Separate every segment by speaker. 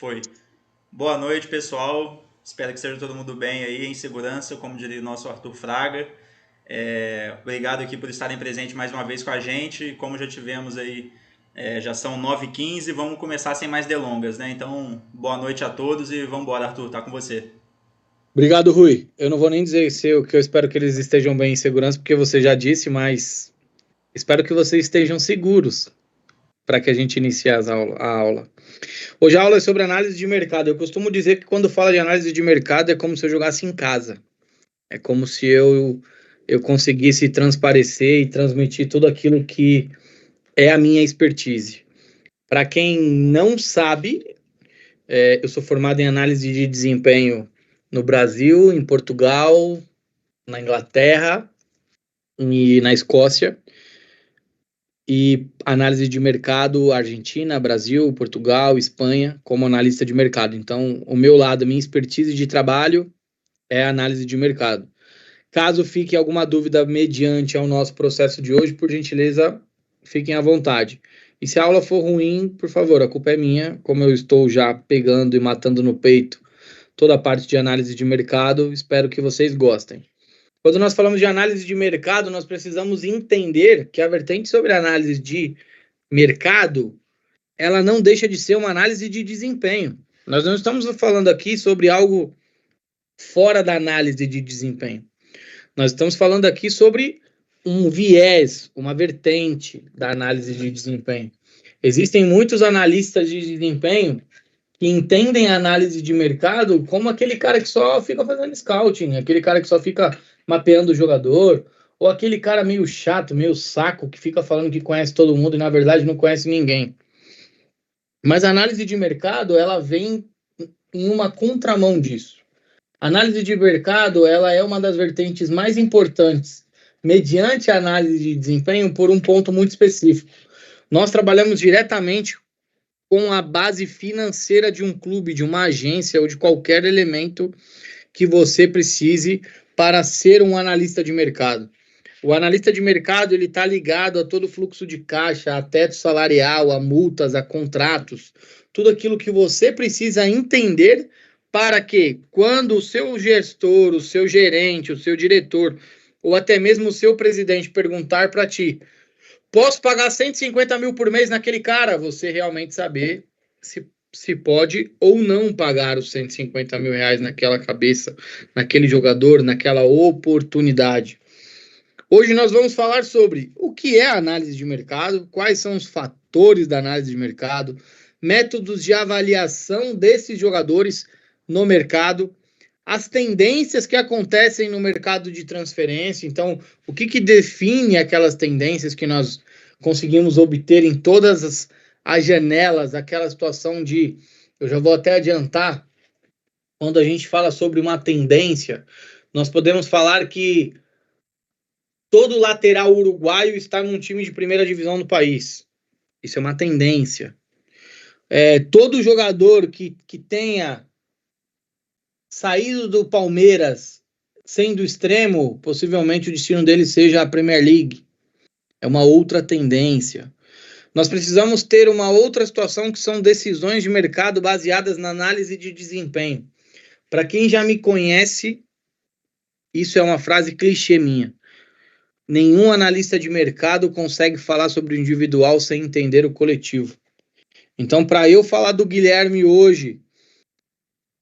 Speaker 1: Foi. Boa noite, pessoal. Espero que esteja todo mundo bem aí, em segurança, como diria o nosso Arthur Fraga. Obrigado aqui por estarem presentes mais uma vez com a gente. Como já tivemos aí, já são 9h15, vamos começar sem mais delongas, né? Então, boa noite a todos e vamos embora, Arthur, tá com você.
Speaker 2: Obrigado, Rui. Eu não vou nem dizer que eu espero que eles estejam bem em segurança, porque você já disse, mas espero que vocês estejam seguros para que a gente inicie a aula. Hoje a aula é sobre análise de mercado. Eu costumo dizer que quando fala de análise de mercado é como se eu jogasse em casa. É como se eu conseguisse transparecer e transmitir tudo aquilo que é a minha expertise. Para quem não sabe, eu sou formado em análise de desempenho no Brasil, em Portugal, na Inglaterra e na Escócia, e análise de mercado Argentina, Brasil, Portugal, Espanha, como analista de mercado. Então, o meu lado, a minha expertise de trabalho é análise de mercado. Caso fique alguma dúvida mediante ao nosso processo de hoje, por gentileza, fiquem à vontade. E se a aula for ruim, por favor, a culpa é minha, como eu estou já pegando e matando no peito toda a parte de análise de mercado, espero que vocês gostem. Quando nós falamos de análise de mercado, nós precisamos entender que a vertente sobre análise de mercado, ela não deixa de ser uma análise de desempenho. Nós não estamos falando aqui sobre algo fora da análise de desempenho. Nós estamos falando aqui sobre um viés, uma vertente da análise de desempenho. Existem muitos analistas de desempenho que entendem a análise de mercado como aquele cara que só fica fazendo scouting, aquele cara que só fica mapeando o jogador, ou aquele cara meio chato, meio saco, que fica falando que conhece todo mundo e na verdade não conhece ninguém. Mas a análise de mercado, ela vem em uma contramão disso. A análise de mercado, ela é uma das vertentes mais importantes, mediante a análise de desempenho, por um ponto muito específico. Nós trabalhamos diretamente com a base financeira de um clube, de uma agência ou de qualquer elemento que você precise para ser um analista de mercado. O analista de mercado, ele está ligado a todo o fluxo de caixa, a teto salarial, a multas, a contratos, tudo aquilo que você precisa entender para que, quando o seu gestor, o seu gerente, o seu diretor, ou até mesmo o seu presidente perguntar para ti, posso pagar 150 mil por mês naquele cara? Você realmente saber se pode ou não pagar os 150 mil reais naquela cabeça, naquele jogador, naquela oportunidade. Hoje nós vamos falar sobre o que é a análise de mercado, quais são os fatores da análise de mercado, métodos de avaliação desses jogadores no mercado, as tendências que acontecem no mercado de transferência. Então, o que define aquelas tendências que nós conseguimos obter em todas as janelas, aquela situação de, eu já vou até adiantar, quando a gente fala sobre uma tendência, nós podemos falar que todo lateral uruguaio está num time de primeira divisão do país. Isso é uma tendência. Todo jogador que tenha saído do Palmeiras sendo extremo, possivelmente o destino dele seja a Premier League. É uma outra tendência. Nós precisamos ter uma outra situação que são decisões de mercado baseadas na análise de desempenho. Para quem já me conhece, isso é uma frase clichê minha. Nenhum analista de mercado consegue falar sobre o individual sem entender o coletivo. Então, para eu falar do Guilherme hoje,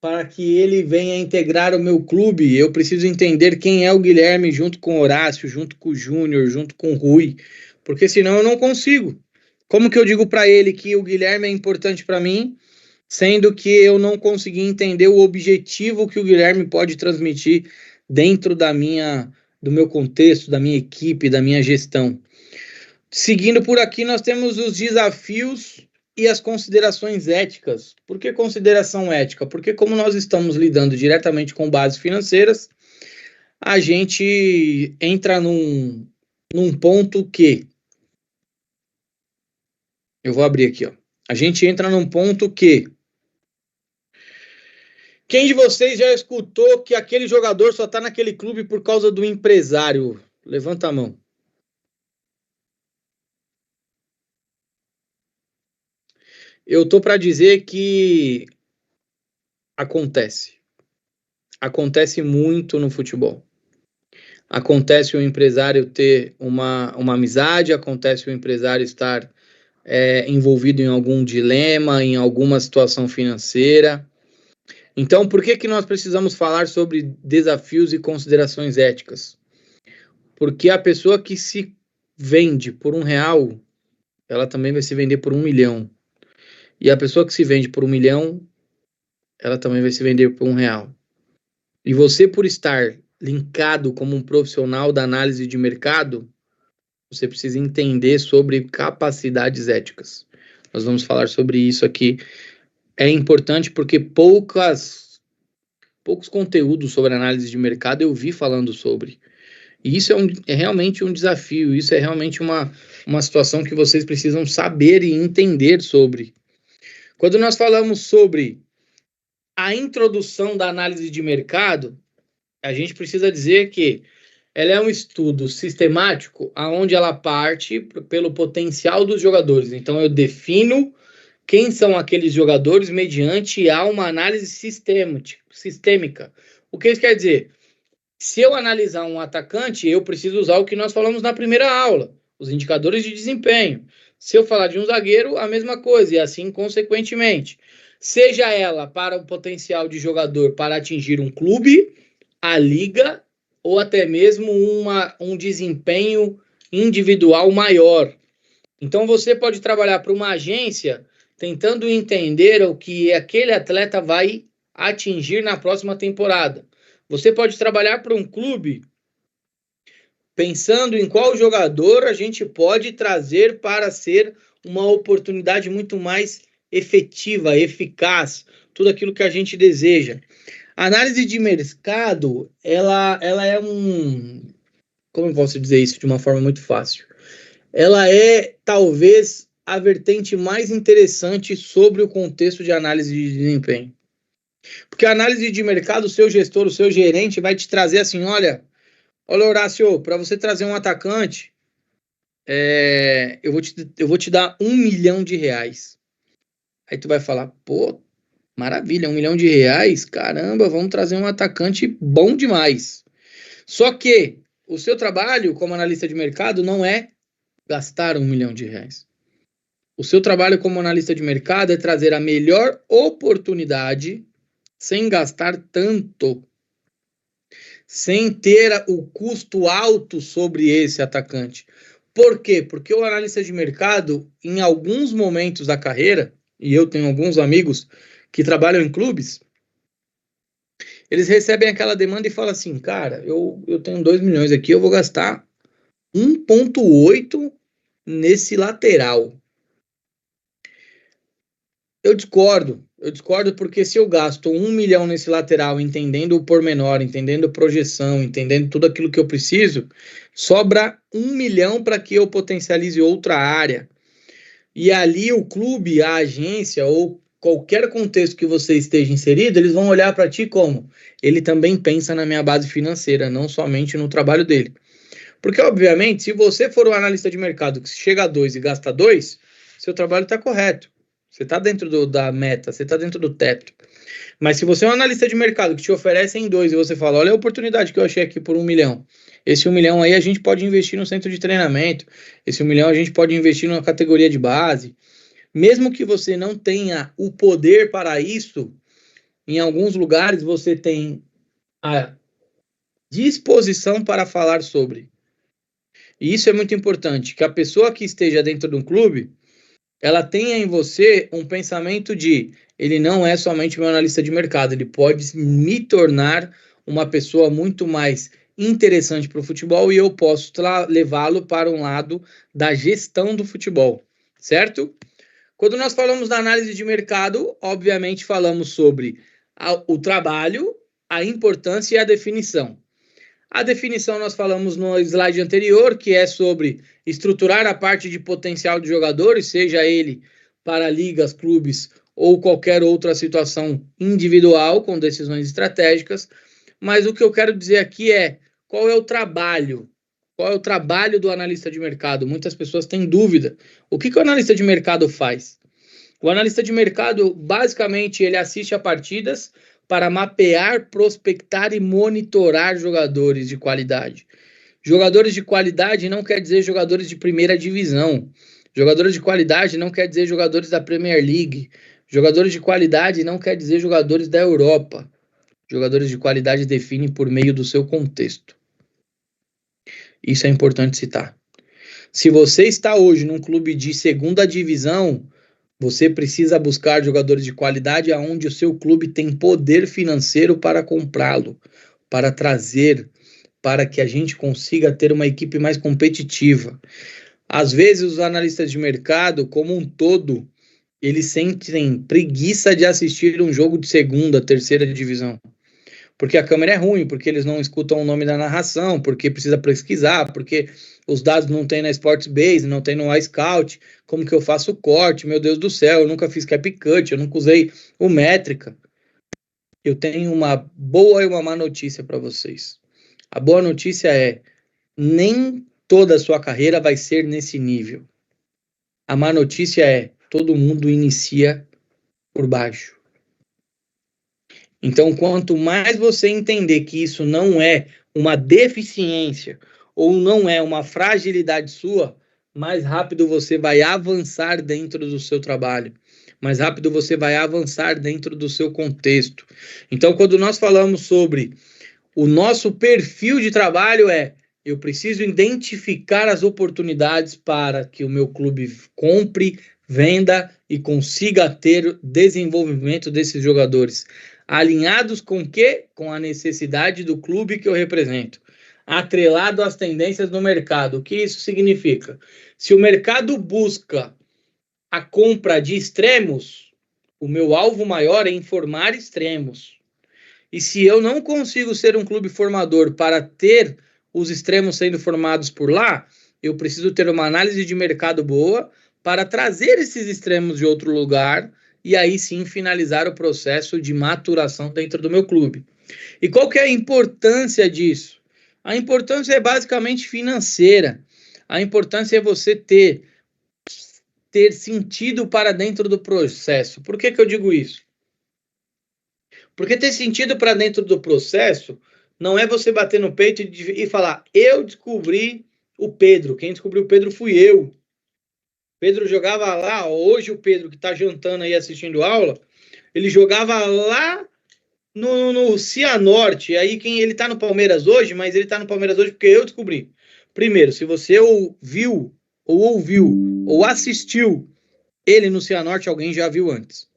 Speaker 2: para que ele venha integrar o meu clube, eu preciso entender quem é o Guilherme junto com o Horácio, junto com o Júnior, junto com o Rui, porque senão eu não consigo. Como que eu digo para ele que o Guilherme é importante para mim, sendo que eu não consegui entender o objetivo que o Guilherme pode transmitir dentro do meu contexto, da minha equipe, da minha gestão. Seguindo por aqui, nós temos os desafios e as considerações éticas. Por que consideração ética? Porque como nós estamos lidando diretamente com bases financeiras, a gente entra num ponto que... Eu vou abrir aqui, ó. A gente entra num ponto que... Quem de vocês já escutou que aquele jogador só está naquele clube por causa do empresário? Levanta a mão. Eu tô para dizer que Acontece. Acontece muito no futebol. Acontece o empresário ter uma amizade, acontece o empresário estar envolvido em algum dilema, em alguma situação financeira. Então, por que nós precisamos falar sobre desafios e considerações éticas? Porque a pessoa que se vende por R$1, ela também vai se vender por 1 milhão. E a pessoa que se vende por 1 milhão, ela também vai se vender por R$1. E você, por estar linkado como um profissional da análise de mercado, você precisa entender sobre capacidades éticas. Nós vamos falar sobre isso aqui. É importante porque poucos conteúdos sobre análise de mercado eu vi falando sobre. E isso é realmente um desafio, isso é realmente uma situação que vocês precisam saber e entender sobre. Quando nós falamos sobre a introdução da análise de mercado, a gente precisa dizer que ela é um estudo sistemático, onde ela parte pelo potencial dos jogadores. Então, eu defino quem são aqueles jogadores mediante uma análise sistêmica. O que isso quer dizer? Se eu analisar um atacante, eu preciso usar o que nós falamos na primeira aula, os indicadores de desempenho. Se eu falar de um zagueiro, a mesma coisa, e assim consequentemente. Seja ela para o potencial de jogador para atingir um clube, a liga, ou até mesmo um desempenho individual maior. Então você pode trabalhar para uma agência tentando entender o que aquele atleta vai atingir na próxima temporada. Você pode trabalhar para um clube pensando em qual jogador a gente pode trazer para ser uma oportunidade muito mais efetiva, eficaz, tudo aquilo que a gente deseja. A análise de mercado, ela é como eu posso dizer isso de uma forma muito fácil? Ela é, talvez, a vertente mais interessante sobre o contexto de análise de desempenho. Porque a análise de mercado, o seu gestor, o seu gerente vai te trazer assim, olha Horácio, para você trazer um atacante, eu vou te dar R$1 milhão. Aí tu vai falar, pô, maravilha, R$1 milhão, caramba, vamos trazer um atacante bom demais. Só que o seu trabalho como analista de mercado não é gastar R$1 milhão. O seu trabalho como analista de mercado é trazer a melhor oportunidade sem gastar tanto, sem ter o custo alto sobre esse atacante. Por quê? Porque o analista de mercado, em alguns momentos da carreira, e eu tenho alguns amigos que trabalham em clubes, eles recebem aquela demanda e falam assim, cara, eu tenho 2 milhões aqui, eu vou gastar 1,8 nesse lateral. Eu discordo porque se eu gasto 1 milhão nesse lateral, entendendo o pormenor, entendendo projeção, entendendo tudo aquilo que eu preciso, sobra 1 milhão para que eu potencialize outra área. E ali o clube, a agência ou qualquer contexto que você esteja inserido, eles vão olhar para ti como? Ele também pensa na minha base financeira, não somente no trabalho dele. Porque, obviamente, se você for um analista de mercado que chega a 2 e gasta 2, seu trabalho está correto. Você está dentro da meta, você está dentro do teto. Mas se você é um analista de mercado que te oferece em 2 e você fala, olha a oportunidade que eu achei aqui por 1 milhão. Esse 1 milhão aí a gente pode investir no centro de treinamento. Esse 1 milhão a gente pode investir numa categoria de base. Mesmo que você não tenha o poder para isso, em alguns lugares você tem a disposição para falar sobre. E isso é muito importante, que a pessoa que esteja dentro de um clube, ela tenha em você um pensamento de, ele não é somente meu analista de mercado, ele pode me tornar uma pessoa muito mais interessante para o futebol e eu posso levá-lo para um lado da gestão do futebol, certo? Quando nós falamos da análise de mercado, obviamente falamos sobre o trabalho, a importância e a definição. A definição nós falamos no slide anterior, que é sobre estruturar a parte de potencial de jogadores, seja ele para ligas, clubes ou qualquer outra situação individual com decisões estratégicas. Mas o que eu quero dizer aqui é qual é o trabalho? Qual é o trabalho do analista de mercado? Muitas pessoas têm dúvida. O que o analista de mercado faz? O analista de mercado, basicamente, ele assiste a partidas para mapear, prospectar e monitorar jogadores de qualidade. Jogadores de qualidade não quer dizer jogadores de primeira divisão. Jogadores de qualidade não quer dizer jogadores da Premier League. Jogadores de qualidade não quer dizer jogadores da Europa. Jogadores de qualidade definem por meio do seu contexto. Isso é importante citar. Se você está hoje num clube de segunda divisão, você precisa buscar jogadores de qualidade aonde o seu clube tem poder financeiro para comprá-lo, para trazer, para que a gente consiga ter uma equipe mais competitiva. Às vezes, os analistas de mercado, como um todo, eles sentem preguiça de assistir um jogo de segunda, terceira divisão. Porque a câmera é ruim, porque eles não escutam o nome da narração, porque precisa pesquisar, porque os dados não tem na Sportsbase, não tem no iScout, como que eu faço o corte? Meu Deus do céu, eu nunca fiz cap cut, eu nunca usei o métrica. Eu tenho uma boa e uma má notícia para vocês. A boa notícia é, nem toda a sua carreira vai ser nesse nível. A má notícia é, todo mundo inicia por baixo. Então, quanto mais você entender que isso não é uma deficiência ou não é uma fragilidade sua, mais rápido você vai avançar dentro do seu trabalho. Mais rápido você vai avançar dentro do seu contexto. Então, quando nós falamos sobre o nosso perfil de trabalho eu preciso identificar as oportunidades para que o meu clube compre, venda e consiga ter desenvolvimento desses jogadores. Alinhados com o quê? Com a necessidade do clube que eu represento. Atrelado às tendências do mercado. O que isso significa? Se o mercado busca a compra de extremos, o meu alvo maior é informar extremos. E se eu não consigo ser um clube formador para ter os extremos sendo formados por lá, eu preciso ter uma análise de mercado boa para trazer esses extremos de outro lugar e aí sim finalizar o processo de maturação dentro do meu clube. E qual que é a importância disso? A importância é basicamente financeira. A importância é você ter sentido para dentro do processo. Por que eu digo isso? Porque ter sentido para dentro do processo não é você bater no peito e falar, eu descobri o Pedro, quem descobriu o Pedro fui eu. Pedro jogava lá, hoje o Pedro que está jantando aí assistindo aula, ele jogava lá no Cianorte, aí ele está no Palmeiras hoje, mas ele está no Palmeiras hoje porque eu descobri. Primeiro, se você ouviu, ou assistiu ele no Cianorte, alguém já viu antes.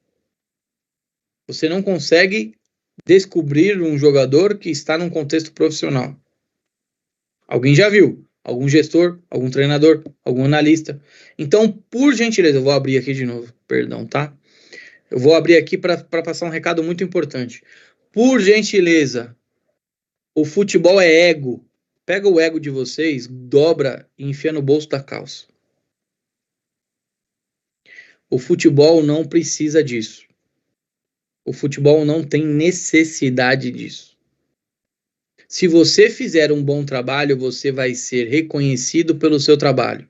Speaker 2: Você não consegue descobrir um jogador que está num contexto profissional. Alguém já viu. Algum gestor, algum treinador, algum analista. Então, por gentileza, eu vou abrir aqui de novo. Perdão, tá? Eu vou abrir aqui para passar um recado muito importante. Por gentileza, o futebol é ego. Pega o ego de vocês, dobra e enfia no bolso da calça. O futebol não precisa disso. O futebol não tem necessidade disso. Se você fizer um bom trabalho, você vai ser reconhecido pelo seu trabalho.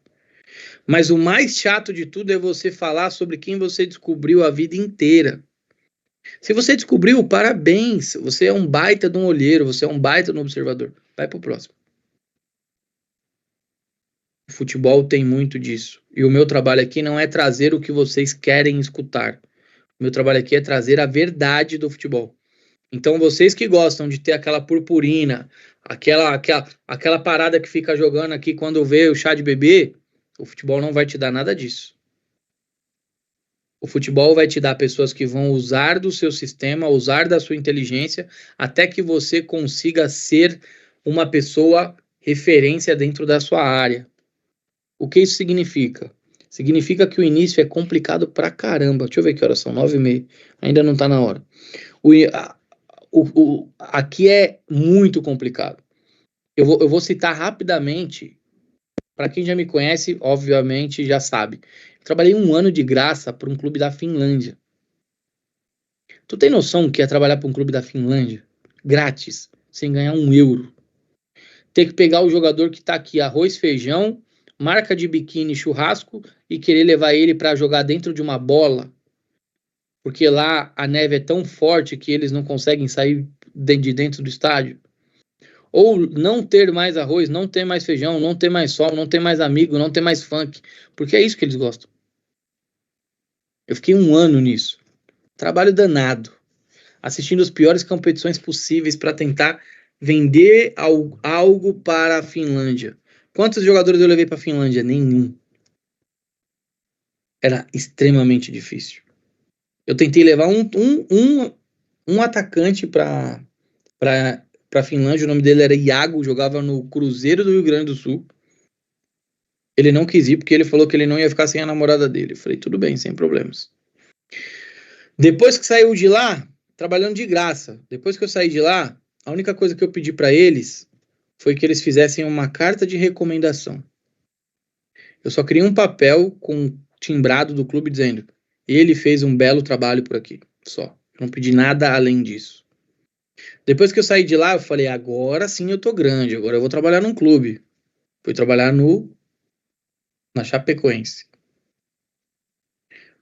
Speaker 2: Mas o mais chato de tudo é você falar sobre quem você descobriu a vida inteira. Se você descobriu, parabéns. Você é um baita de um olheiro, você é um baita de um observador. Vai pro próximo. O futebol tem muito disso. E o meu trabalho aqui não é trazer o que vocês querem escutar. O meu trabalho aqui é trazer a verdade do futebol. Então, vocês que gostam de ter aquela purpurina, aquela parada que fica jogando aqui quando vê o chá de bebê, o futebol não vai te dar nada disso. O futebol vai te dar pessoas que vão usar do seu sistema, usar da sua inteligência, até que você consiga ser uma pessoa referência dentro da sua área. O que isso significa? Significa que o início é complicado pra caramba. Deixa eu ver que horas são, 9h30. Ainda não tá na hora. Aqui é muito complicado. Eu vou citar rapidamente, para quem já me conhece, obviamente já sabe. Eu trabalhei 1 ano de graça para um clube da Finlândia. Tu tem noção que é trabalhar para um clube da Finlândia? Grátis, sem ganhar 1 euro. Ter que pegar o jogador que tá aqui, arroz, feijão, marca de biquíni, churrasco, e querer levar ele para jogar dentro de uma bola. porque lá a neve é tão forte que eles não conseguem sair de dentro do estádio. Ou não ter mais arroz, não ter mais feijão, não ter mais sol, não ter mais amigo, não ter mais funk, porque é isso que eles gostam. Eu fiquei 1 ano nisso. Trabalho danado, assistindo as piores competições possíveis para tentar vender algo para a Finlândia. Quantos jogadores eu levei para a Finlândia? Nenhum. Era extremamente difícil. Eu tentei levar um atacante para a Finlândia, o nome dele era Iago, jogava no Cruzeiro do Rio Grande do Sul. Ele não quis ir porque ele falou que ele não ia ficar sem a namorada dele. Eu falei, tudo bem, sem problemas. Depois que saiu de lá, trabalhando de graça, depois que eu saí de lá, a única coisa que eu pedi para eles foi que eles fizessem uma carta de recomendação. Eu só queria um papel com timbrado do clube dizendo, ele fez um belo trabalho por aqui, só. Eu não pedi nada além disso. Depois que eu saí de lá, eu falei, agora sim eu tô grande, agora eu vou trabalhar num clube. Fui trabalhar na Chapecoense.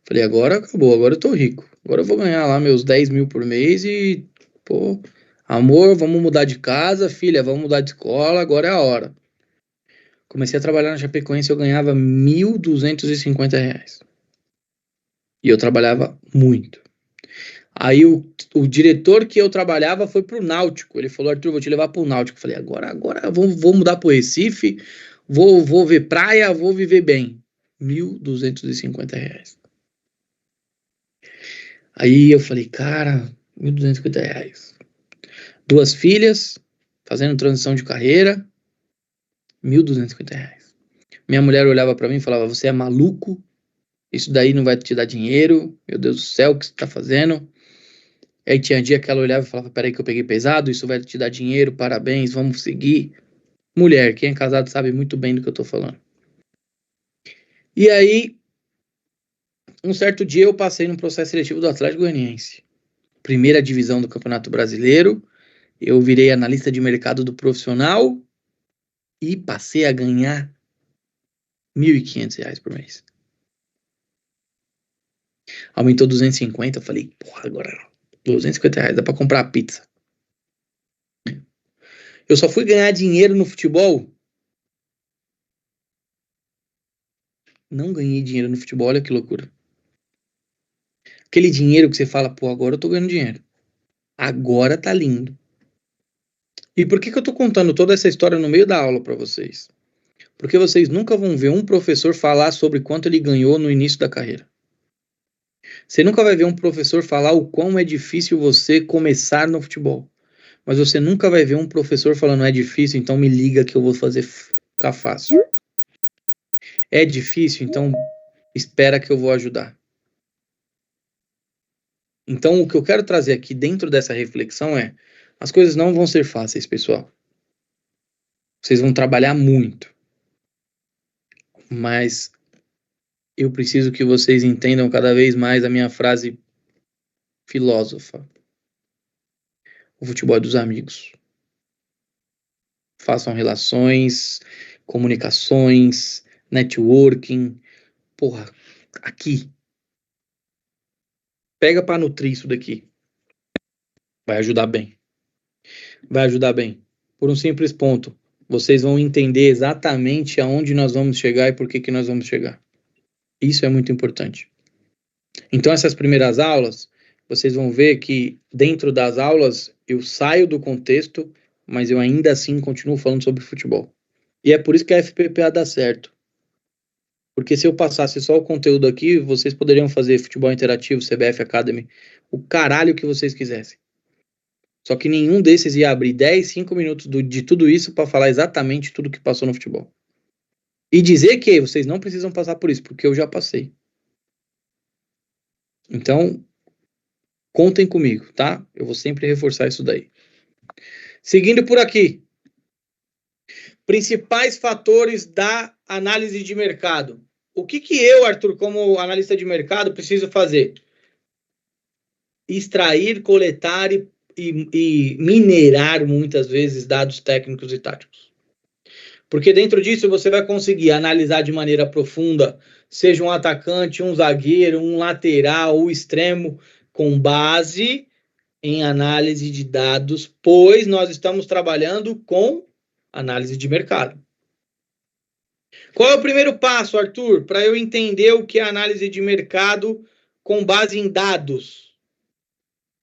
Speaker 2: Falei, agora acabou, agora eu tô rico. Agora eu vou ganhar lá meus 10 mil por mês e, pô, amor, vamos mudar de casa, filha, vamos mudar de escola, agora é a hora. Comecei a trabalhar na Chapecoense e eu ganhava R$ 1.250. E eu trabalhava muito. Aí o diretor que eu trabalhava foi pro Náutico. Ele falou, Arthur, vou te levar pro Náutico. Eu falei, agora vou mudar pro Recife, vou ver praia, vou viver bem. R$ 1.250. Aí eu falei, cara, R$ 1.250. 2 filhas, fazendo transição de carreira, R$ 1.250. Minha mulher olhava pra mim e falava, você é maluco? Isso daí não vai te dar dinheiro? Meu Deus do céu, o que você tá fazendo? Aí tinha dia que ela olhava e falava, peraí que eu peguei pesado, isso vai te dar dinheiro, parabéns, vamos seguir. Mulher, quem é casado sabe muito bem do que eu tô falando. E aí, um certo dia eu passei num processo seletivo do Atlético Goianiense. Primeira divisão do Campeonato Brasileiro, eu virei analista de mercado do profissional e passei a ganhar R$ 1.500 por mês. Aumentou 250, eu falei, porra, agora R$ 250 dá pra comprar pizza. Eu só fui ganhar dinheiro no futebol. Não ganhei dinheiro no futebol, olha que loucura. Aquele dinheiro que você fala, pô, agora eu tô ganhando dinheiro. Agora tá lindo. E por que eu tô contando toda essa história no meio da aula pra vocês? Porque vocês nunca vão ver um professor falar sobre quanto ele ganhou no início da carreira. Você nunca vai ver um professor falar o quão é difícil você começar no futebol. Mas você nunca vai ver um professor falando, é difícil, então me liga que eu vou fazer ficar fácil. É difícil, então espera que eu vou ajudar. Então o que eu quero trazer aqui dentro dessa reflexão é, as coisas não vão ser fáceis, pessoal. Vocês vão trabalhar muito. Mas eu preciso que vocês entendam cada vez mais a minha frase filósofa. O futebol é dos amigos. Façam relações, comunicações, networking. Porra, aqui. Pega para nutrir isso daqui. Vai ajudar bem. Vai ajudar bem. Por um simples ponto. Vocês vão entender exatamente aonde nós vamos chegar e por que nós vamos chegar. Isso é muito importante. Então, essas primeiras aulas, vocês vão ver que dentro das aulas eu saio do contexto, mas eu ainda assim continuo falando sobre futebol. E é por isso que a FPPA dá certo. Porque se eu passasse só o conteúdo aqui, vocês poderiam fazer futebol interativo, CBF Academy, o caralho que vocês quisessem. Só que nenhum desses ia abrir 10, 5 minutos de tudo isso para falar exatamente tudo que passou no futebol. E dizer que vocês não precisam passar por isso, porque eu já passei. Então, contem comigo, tá? Eu vou sempre reforçar isso daí. Seguindo por aqui. Principais fatores da análise de mercado. O que eu, Arthur, como analista de mercado, preciso fazer? Extrair, coletar e minerar, muitas vezes, dados técnicos e táticos. Porque dentro disso você vai conseguir analisar de maneira profunda, seja um atacante, um zagueiro, um lateral, um extremo, com base em análise de dados, pois nós estamos trabalhando com análise de mercado. Qual é o primeiro passo, Arthur, para eu entender o que é análise de mercado com base em dados?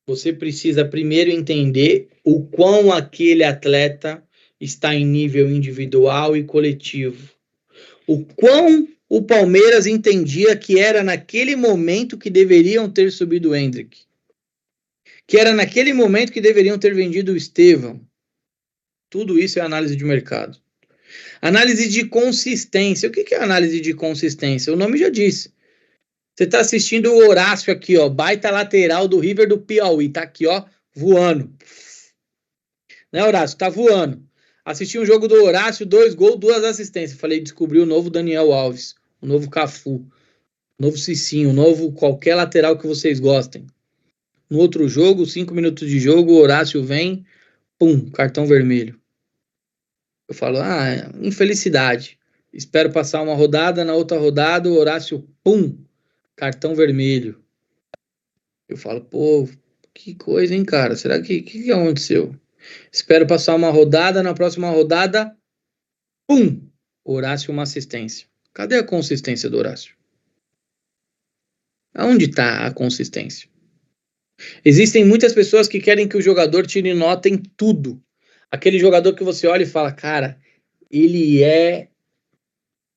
Speaker 2: Você precisa primeiro entender o quão aquele atleta está em nível individual e coletivo. O quão o Palmeiras entendia que era naquele momento que deveriam ter subido o Endrick. Que era naquele momento que deveriam ter vendido o Estevão. Tudo isso é análise de mercado. Análise de consistência. O que é análise de consistência? O nome já disse. Você está assistindo o Horácio aqui, ó, baita lateral do River do Piauí. Tá aqui, ó, voando. Né, Horácio? Tá voando. Assisti um jogo do Horácio, 2 gols, 2 assistências. Falei, descobri o novo Daniel Alves, o novo Cafu, o novo Cicinho, o novo qualquer lateral que vocês gostem. No outro jogo, 5 minutos de jogo, o Horácio vem, pum, cartão vermelho. Eu falo, infelicidade. Espero passar uma rodada, na outra rodada, o Horácio, pum, cartão vermelho. Eu falo, pô, que coisa, hein, cara? Será que aconteceu? Espero passar uma rodada, na próxima rodada, pum, Horácio uma assistência. Cadê a consistência do Horácio? Aonde está a consistência? Existem muitas pessoas que querem que o jogador tire nota em tudo. Aquele jogador que você olha e fala, cara, ele é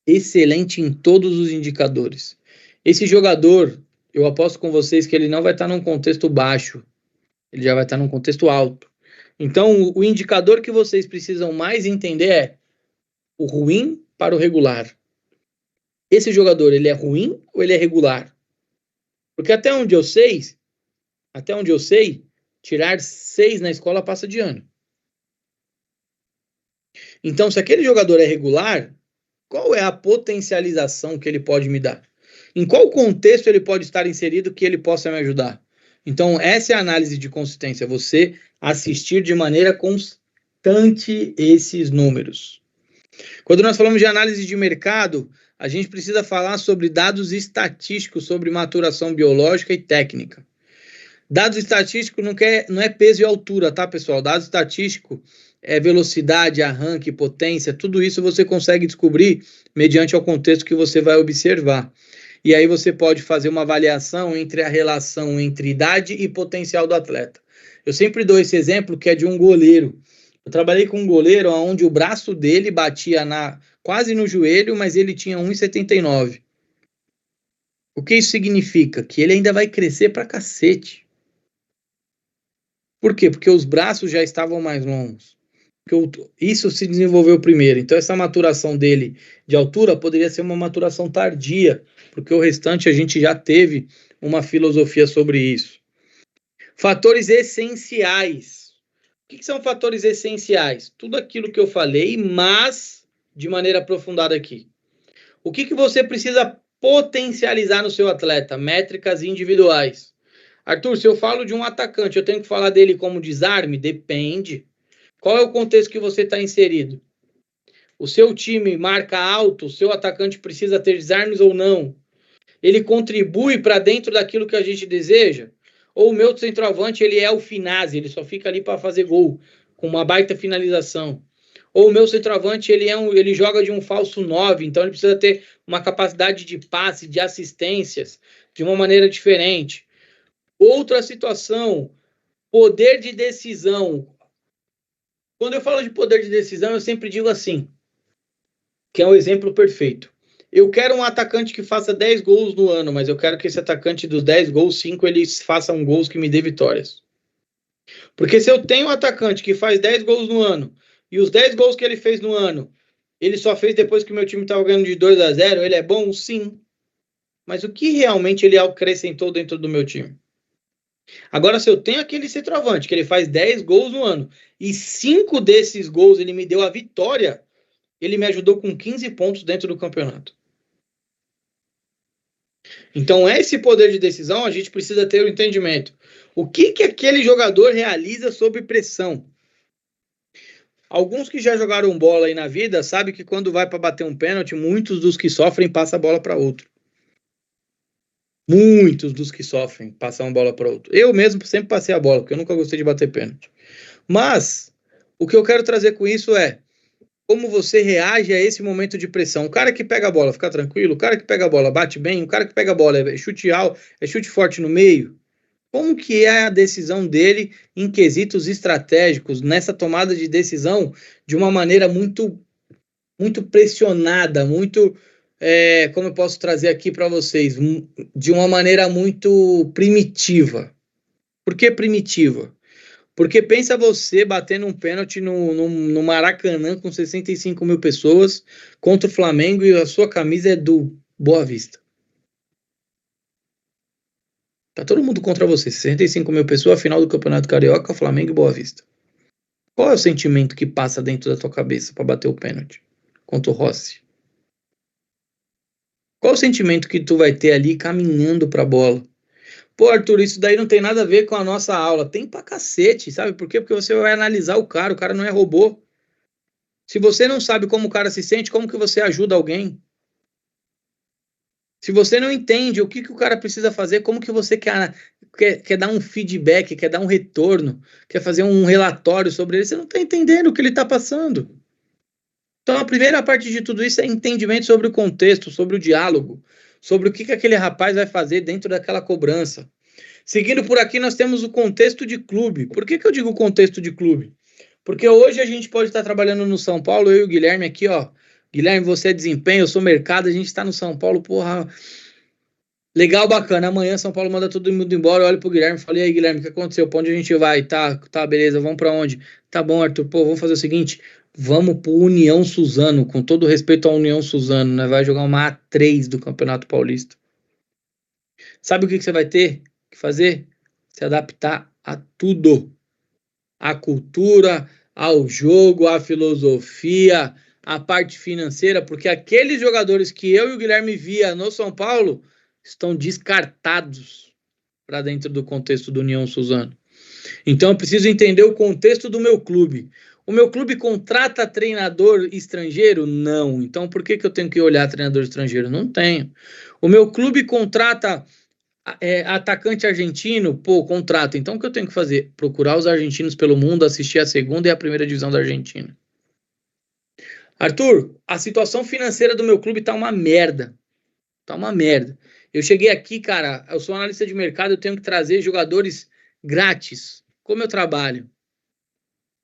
Speaker 2: excelente em todos os indicadores. Esse jogador, eu aposto com vocês que ele não vai estar num contexto baixo, ele já vai estar num contexto alto. Então, o indicador que vocês precisam mais entender é o ruim para o regular. Esse jogador, ele é ruim ou ele é regular? Porque até onde eu sei, tirar 6 na escola passa de ano. Então, se aquele jogador é regular, qual é a potencialização que ele pode me dar? Em qual contexto ele pode estar inserido que ele possa me ajudar? Então, essa é a análise de consistência, você assistir de maneira constante esses números. Quando nós falamos de análise de mercado, a gente precisa falar sobre dados estatísticos, sobre maturação biológica e técnica. Dados estatísticos não é peso e altura, tá, pessoal? Dados estatísticos é velocidade, arranque, potência, tudo isso você consegue descobrir mediante o contexto que você vai observar. E aí você pode fazer uma avaliação entre a relação entre idade e potencial do atleta. Eu sempre dou esse exemplo que é de um goleiro. Eu trabalhei com um goleiro onde o braço dele batia quase no joelho, mas ele tinha 1,79. O que isso significa? Que ele ainda vai crescer pra cacete. Por quê? Porque os braços já estavam mais longos. Isso se desenvolveu primeiro. Então, essa maturação dele de altura poderia ser uma maturação tardia, porque o restante a gente já teve uma filosofia sobre isso. Fatores essenciais. O que são fatores essenciais? Tudo aquilo que eu falei, mas de maneira aprofundada aqui. O que você precisa potencializar no seu atleta? Métricas individuais. Arthur, se eu falo de um atacante, eu tenho que falar dele como desarme? Depende. Qual é o contexto que você está inserido? O seu time marca alto, o seu atacante precisa ter desarmes ou não? Ele contribui para dentro daquilo que a gente deseja? Ou o meu centroavante, ele é o Finazzi, ele só fica ali para fazer gol, com uma baita finalização? Ou o meu centroavante, ele joga de um falso 9, então ele precisa ter uma capacidade de passe, de assistências, de uma maneira diferente. Outra situação, poder de decisão. Quando eu falo de poder de decisão, eu sempre digo assim, que é um exemplo perfeito. Eu quero um atacante que faça 10 gols no ano, mas eu quero que esse atacante dos 10 gols, 5 eles façam gols que me dê vitórias. Porque se eu tenho um atacante que faz 10 gols no ano, e os 10 gols que ele fez no ano, ele só fez depois que o meu time estava ganhando de 2-0, ele é bom? Sim. Mas o que realmente ele acrescentou dentro do meu time? Agora, se eu tenho aquele centroavante que ele faz 10 gols no ano e 5 desses gols ele me deu a vitória, ele me ajudou com 15 pontos dentro do campeonato. Então, esse poder de decisão, a gente precisa ter o entendimento. O que aquele jogador realiza sob pressão? Alguns que já jogaram bola aí na vida sabem que quando vai para bater um pênalti, muitos dos que sofrem passam a bola para outro. Muitos dos que sofrem passam a bola para outro. Eu mesmo sempre passei a bola, porque eu nunca gostei de bater pênalti. Mas o que eu quero trazer com isso é como você reage a esse momento de pressão. O cara que pega a bola, fica tranquilo. O cara que pega a bola, bate bem. O cara que pega a bola, é chute alto, é chute forte no meio. Como que é a decisão dele em quesitos estratégicos, nessa tomada de decisão de uma maneira muito, muito pressionada, muito, como eu posso trazer aqui para vocês, de uma maneira muito primitiva. Por que primitiva? Porque pensa você batendo um pênalti no Maracanã com 65 mil pessoas contra o Flamengo e a sua camisa é do Boa Vista. Tá todo mundo contra você. 65 mil pessoas, final do Campeonato Carioca, Flamengo e Boa Vista. Qual é o sentimento que passa dentro da tua cabeça para bater o pênalti contra o Rossi? Qual é o sentimento que tu vai ter ali caminhando para a bola? Pô, Arthur, isso daí não tem nada a ver com a nossa aula. Tem pra cacete, sabe por quê? Porque você vai analisar o cara não é robô. Se você não sabe como o cara se sente, como que você ajuda alguém? Se você não entende o que o cara precisa fazer, como que você quer dar um feedback, quer dar um retorno, quer fazer um relatório sobre ele, você não está entendendo o que ele está passando. Então, a primeira parte de tudo isso é entendimento sobre o contexto, sobre o diálogo, sobre o que aquele rapaz vai fazer dentro daquela cobrança. Seguindo por aqui, nós temos o contexto de clube. Por que eu digo contexto de clube? Porque hoje a gente pode estar trabalhando no São Paulo, eu e o Guilherme aqui, ó. Guilherme, você é desempenho, eu sou mercado, a gente está no São Paulo, porra. Legal, bacana. Amanhã São Paulo manda todo mundo embora. Eu olho pro Guilherme e falo: e aí, Guilherme, o que aconteceu? Pra onde a gente vai? Tá, beleza, vamos pra onde? Tá bom, Arthur, pô, vamos fazer o seguinte: vamos pro União Suzano, com todo respeito à União Suzano, né? Vai jogar uma A3 do Campeonato Paulista. Sabe o que você vai ter que fazer? Se adaptar a tudo. A cultura, ao jogo, à filosofia, à parte financeira, porque aqueles jogadores que eu e o Guilherme via no São Paulo estão descartados para dentro do contexto do União Suzano. Então eu preciso entender o contexto do meu clube. O meu clube contrata treinador estrangeiro? Não. Então por que eu tenho que olhar treinador estrangeiro? Não tenho. O meu clube contrata atacante argentino? Pô, contrato. Então o que eu tenho que fazer? Procurar os argentinos pelo mundo, assistir a segunda e a primeira divisão da Argentina. Arthur, a situação financeira do meu clube tá uma merda. Tá uma merda. Eu cheguei aqui, cara, eu sou analista de mercado, eu tenho que trazer jogadores grátis. Como eu trabalho?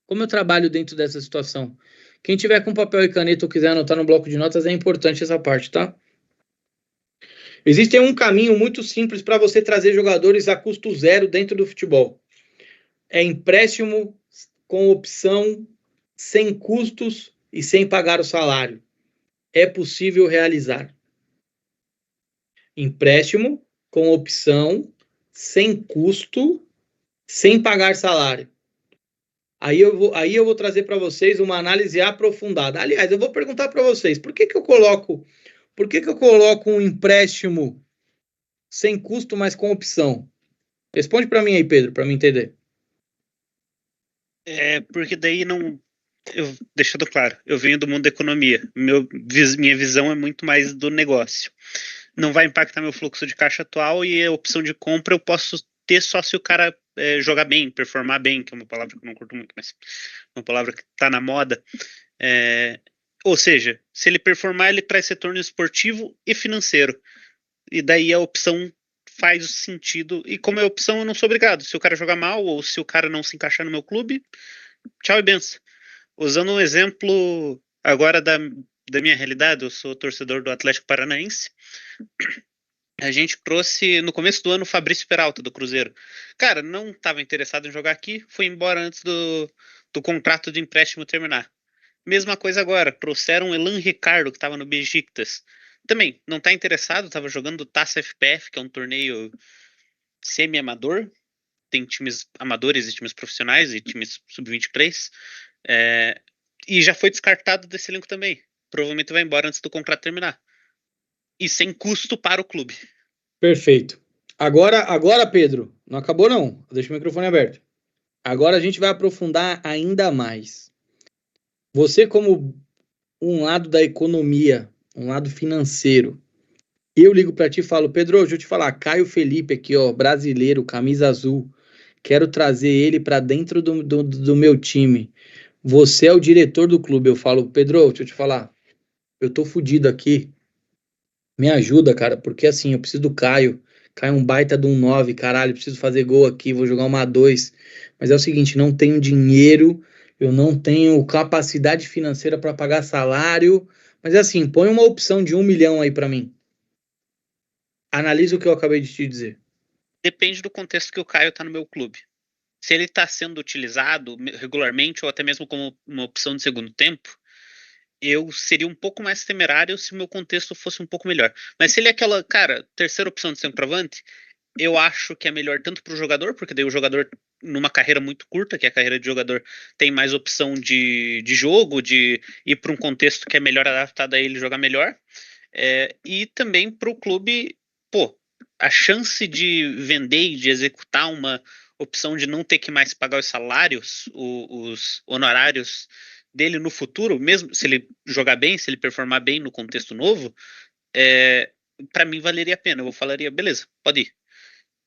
Speaker 2: Como eu trabalho dentro dessa situação? Quem tiver com papel e caneta ou quiser anotar no bloco de notas, é importante essa parte, tá? Existe um caminho muito simples para você trazer jogadores a custo zero dentro do futebol. É empréstimo com opção, sem custos e sem pagar o salário. É possível realizar. Empréstimo com opção, sem custo, sem pagar salário. Aí eu vou trazer para vocês uma análise aprofundada. Aliás, eu vou perguntar para vocês, por que eu coloco um empréstimo sem custo, mas com opção? Responde para mim aí, Pedro, para mim entender.
Speaker 3: Porque daí não... deixando claro, eu venho do mundo da economia. Minha visão é muito mais do negócio. Não vai impactar meu fluxo de caixa atual e a opção de compra eu posso ter só se o cara jogar bem, performar bem, que é uma palavra que eu não curto muito, mas uma palavra que está na moda. Ou seja, se ele performar, ele traz retorno esportivo e financeiro. E daí a opção faz sentido. E como é opção, eu não sou obrigado. Se o cara jogar mal ou se o cara não se encaixar no meu clube, tchau e benção. Usando um exemplo agora da minha realidade, eu sou torcedor do Atlético Paranaense. A gente trouxe no começo do ano o Fabrício Peralta, do Cruzeiro. Cara, não estava interessado em jogar aqui, foi embora antes do contrato de empréstimo terminar. Mesma coisa agora, trouxeram o Elan Ricardo, que estava no Besiktas. Também, não está interessado, estava jogando Taça FPF, que é um torneio semi-amador. Tem times amadores e times profissionais e times sub-23. E já foi descartado desse elenco também. Provavelmente vai embora antes do contrato terminar. E sem custo para o clube.
Speaker 2: Perfeito. Agora, Pedro, não acabou não. Deixa o microfone aberto. Agora a gente vai aprofundar ainda mais. Você como um lado da economia, um lado financeiro, eu ligo para ti e falo, Pedro, deixa eu te falar, Caio Felipe aqui, ó, brasileiro, camisa azul, quero trazer ele para dentro do meu time. Você é o diretor do clube. Eu falo, Pedro, deixa eu te falar, eu tô fudido aqui, me ajuda, cara, porque assim, eu preciso do Caio. Caio é um baita de um 9, caralho, preciso fazer gol aqui, vou jogar uma 2. Mas é o seguinte, não tenho dinheiro, eu não tenho capacidade financeira para pagar salário. Mas é assim, põe uma opção de 1 milhão aí para mim. Analisa o que eu acabei de te dizer.
Speaker 3: Depende do contexto que o Caio tá no meu clube. Se ele está sendo utilizado regularmente ou até mesmo como uma opção de segundo tempo, eu seria um pouco mais temerário se o meu contexto fosse um pouco melhor. Mas se ele é aquela, cara, terceira opção de centroavante, eu acho que é melhor tanto para o jogador, porque daí o jogador, numa carreira muito curta, que é a carreira de jogador, tem mais opção de jogo, de ir para um contexto que é melhor adaptado a ele jogar melhor. E também para o clube, pô, a chance de vender e de executar uma opção de não ter que mais pagar os salários, os honorários dele no futuro, mesmo se ele jogar bem, se ele performar bem no contexto novo, para mim valeria a pena. Eu falaria, beleza, pode ir.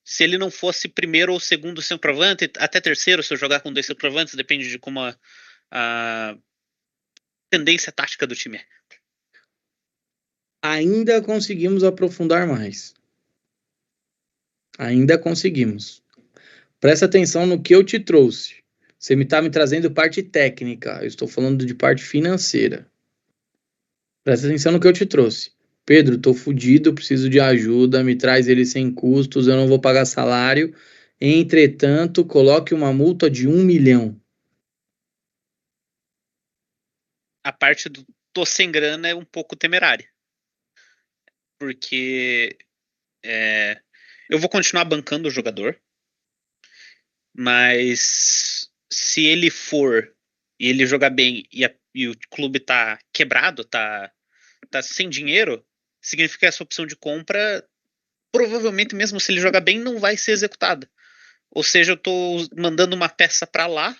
Speaker 3: Se ele não fosse primeiro ou segundo centroavante, até terceiro, se eu jogar com 2 centroavantes, depende de como a tendência tática do time é.
Speaker 2: Ainda conseguimos aprofundar mais. Ainda conseguimos. Presta atenção no que eu te trouxe. Você me está me trazendo parte técnica. Eu estou falando de parte financeira. Presta atenção no que eu te trouxe. Pedro, tô fudido, preciso de ajuda, me traz ele sem custos, eu não vou pagar salário. Entretanto, coloque uma multa de 1 milhão.
Speaker 3: A parte do tô sem grana é um pouco temerária. Porque eu vou continuar bancando o jogador, mas se ele for e ele jogar bem e o clube tá quebrado, tá sem dinheiro, significa que essa opção de compra, provavelmente, mesmo se ele jogar bem, não vai ser executada. Ou seja, eu tô mandando uma peça para lá,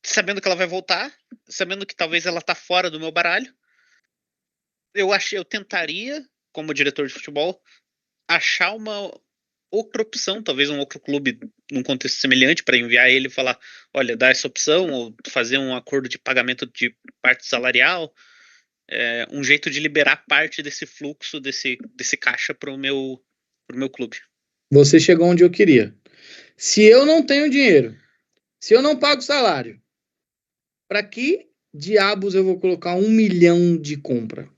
Speaker 3: sabendo que ela vai voltar, sabendo que talvez ela tá fora do meu baralho. Eu tentaria, como diretor de futebol, achar uma outra opção, talvez um outro clube num contexto semelhante, para enviar ele e falar, olha, dá essa opção, ou fazer um acordo de pagamento de parte salarial, um jeito de liberar parte desse fluxo, desse caixa para o meu clube.
Speaker 2: Você chegou onde eu queria. Se eu não tenho dinheiro, se eu não pago salário, para que diabos eu vou colocar 1 milhão de compra?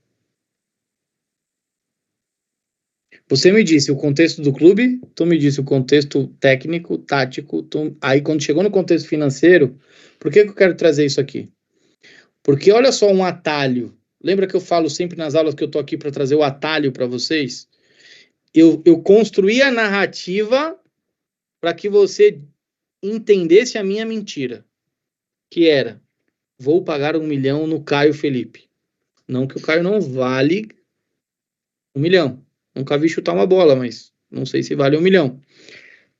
Speaker 2: Você me disse o contexto do clube, tu me disse o contexto técnico, tático, aí quando chegou no contexto financeiro, por que eu quero trazer isso aqui? Porque olha só um atalho. Lembra que eu falo sempre nas aulas que eu tô aqui para trazer o atalho para vocês? Eu construí a narrativa para que você entendesse a minha mentira, que era, vou pagar 1 milhão no Caio Felipe. Não que o Caio não vale 1 milhão. Nunca vi chutar uma bola, mas não sei se vale 1 milhão.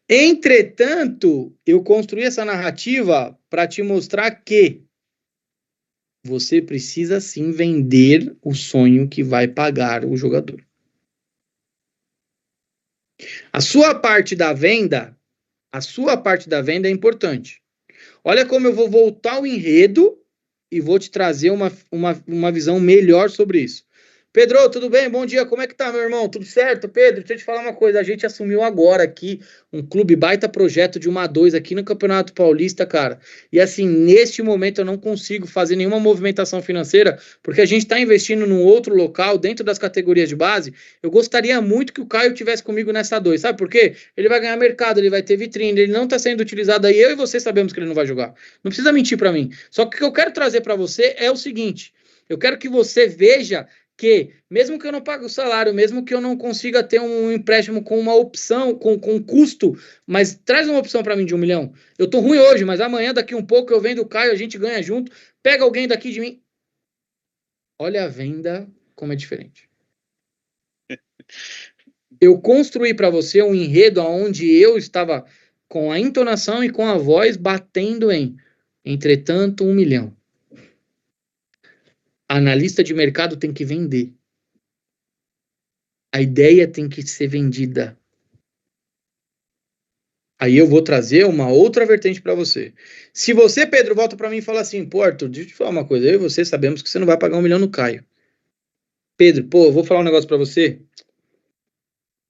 Speaker 2: Entretanto, eu construí essa narrativa para te mostrar que você precisa sim vender o sonho que vai pagar o jogador. A sua parte da venda é importante. Olha como eu vou voltar ao enredo e vou te trazer uma visão melhor sobre isso. Pedro, tudo bem? Bom dia, como é que tá, meu irmão? Tudo certo? Pedro, deixa eu te falar uma coisa, a gente assumiu agora aqui um clube baita projeto de 1-2 aqui no Campeonato Paulista, cara, e assim, neste momento eu não consigo fazer nenhuma movimentação financeira, porque a gente tá investindo num outro local, dentro das categorias de base. Eu gostaria muito que o Caio tivesse comigo nessa 2, sabe por quê? Ele vai ganhar mercado, ele vai ter vitrine, ele não tá sendo utilizado aí, eu e você sabemos que ele não vai jogar. Não precisa mentir pra mim. Só que o que eu quero trazer pra você é o seguinte, eu quero que você veja que, mesmo que eu não pague o salário, mesmo que eu não consiga ter um empréstimo com uma opção, com custo, mas traz uma opção para mim de 1 milhão. Eu tô ruim hoje, mas amanhã, daqui um pouco, eu vendo o Caio, a gente ganha junto, pega alguém daqui de mim. Olha a venda como é diferente. Eu construí para você um enredo onde eu estava com a entonação e com a voz batendo em, entretanto, 1 milhão. Analista de mercado tem que vender. A ideia tem que ser vendida. Aí eu vou trazer uma outra vertente para você. Se você, Pedro, volta para mim e fala assim, pô, Arthur, deixa eu te falar uma coisa, eu e você sabemos que você não vai pagar 1 milhão no Caio. Pedro, pô, eu vou falar um negócio para você.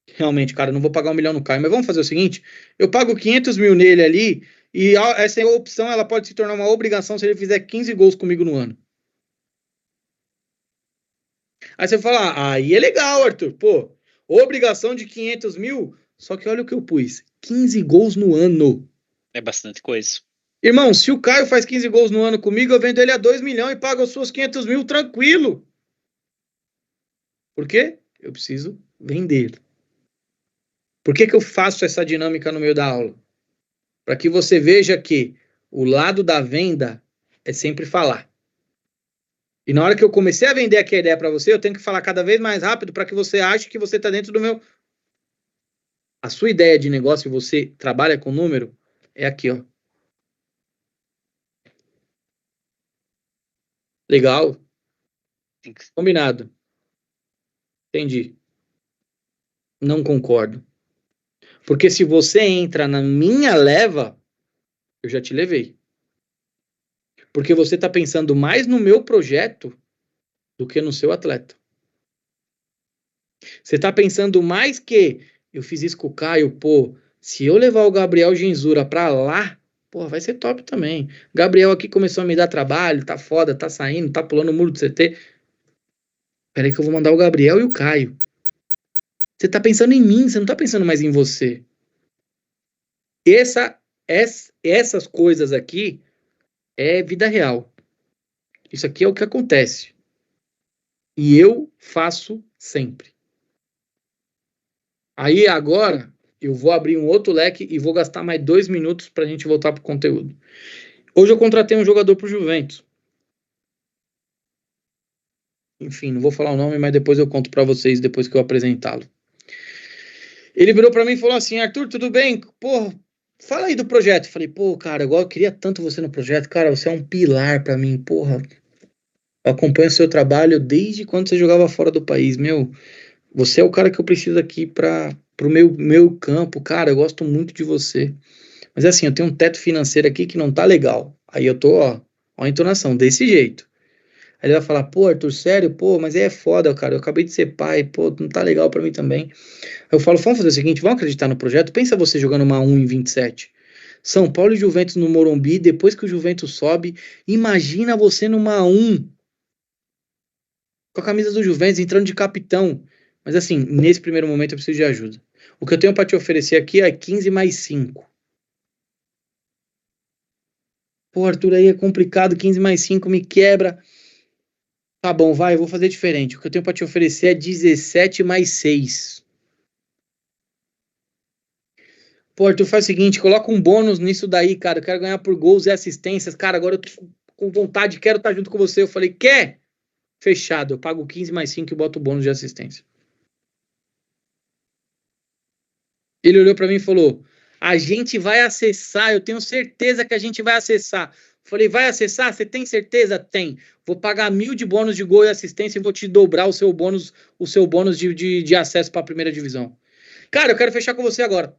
Speaker 2: Realmente, cara, eu não vou pagar 1 milhão no Caio, mas vamos fazer o seguinte, eu pago 500 mil nele ali, e essa opção ela pode se tornar uma obrigação se ele fizer 15 gols comigo no ano. Aí você fala, aí é legal, Arthur, pô, obrigação de 500 mil, só que olha o que eu pus, 15 gols no ano.
Speaker 3: É bastante coisa.
Speaker 2: Irmão, se o Caio faz 15 gols no ano comigo, eu vendo ele a 2 milhões e pago os seus 500 mil tranquilo. Por quê? Eu preciso vender. Por que eu faço essa dinâmica no meio da aula? Para que você veja que o lado da venda é sempre falar. E na hora que eu comecei a vender aqui a ideia para você, eu tenho que falar cada vez mais rápido para que você ache que você está dentro do meu... A sua ideia de negócio, você trabalha com número, é aqui, ó. Legal. Combinado. Entendi. Não concordo. Porque se você entra na minha leva, eu já te levei. Porque você está pensando mais no meu projeto do que no seu atleta. Você está pensando mais que eu fiz isso com o Caio, pô, se eu levar o Gabriel Genzura pra lá, pô, vai ser top também. Gabriel aqui começou a me dar trabalho, tá foda, tá saindo, tá pulando o muro do CT. Peraí que eu vou mandar o Gabriel e o Caio. Você tá pensando em mim, você não tá pensando mais em você. Essas coisas aqui é vida real. Isso aqui é o que acontece. E eu faço sempre. Aí agora eu vou abrir um outro leque e vou gastar mais 2 minutos para a gente voltar para o conteúdo. Hoje eu contratei um jogador para o Juventus. Enfim, não vou falar o nome, mas depois eu conto para vocês depois que eu apresentá-lo. Ele virou para mim e falou assim, Arthur, tudo bem? Pô, fala aí do projeto. Falei, pô, cara, eu queria tanto você no projeto. Cara, você é um pilar para mim, porra. Eu acompanho o seu trabalho desde quando você jogava fora do país. Meu, você é o cara que eu preciso aqui para o meu campo. Cara, eu gosto muito de você. Mas assim, eu tenho um teto financeiro aqui que não tá legal. Aí eu tô, ó a entonação, desse jeito. Aí ele vai falar, pô, Arthur, sério? Pô, mas aí é foda, cara. Eu acabei de ser pai, pô, não tá legal pra mim também. Aí eu falo, vamos fazer o seguinte, vamos acreditar no projeto? Pensa você jogando uma 1 em 27. São Paulo e Juventus no Morumbi, depois que o Juventus sobe, imagina você numa 1 com a camisa do Juventus, entrando de capitão. Mas assim, nesse primeiro momento eu preciso de ajuda. O que eu tenho pra te oferecer aqui é 15 mais 5. Pô, Arthur, aí é complicado, 15 mais 5 me quebra. Tá bom, vai, eu vou fazer diferente. O que eu tenho pra te oferecer é 17 mais 6. Pô, Arthur, faz o seguinte, coloca um bônus nisso daí, cara. Eu quero ganhar por gols e assistências. Cara, agora eu tô com vontade, quero estar junto com você. Eu falei, quer? Fechado, eu pago 15 mais 5 e boto o bônus de assistência. Ele olhou pra mim e falou, a gente vai acessar, eu tenho certeza que a gente vai acessar. Falei, vai acessar? Você tem certeza? Tem. Vou pagar 1.000 de bônus de gol e assistência e vou te dobrar o seu bônus de acesso para a primeira divisão. Cara, eu quero fechar com você agora.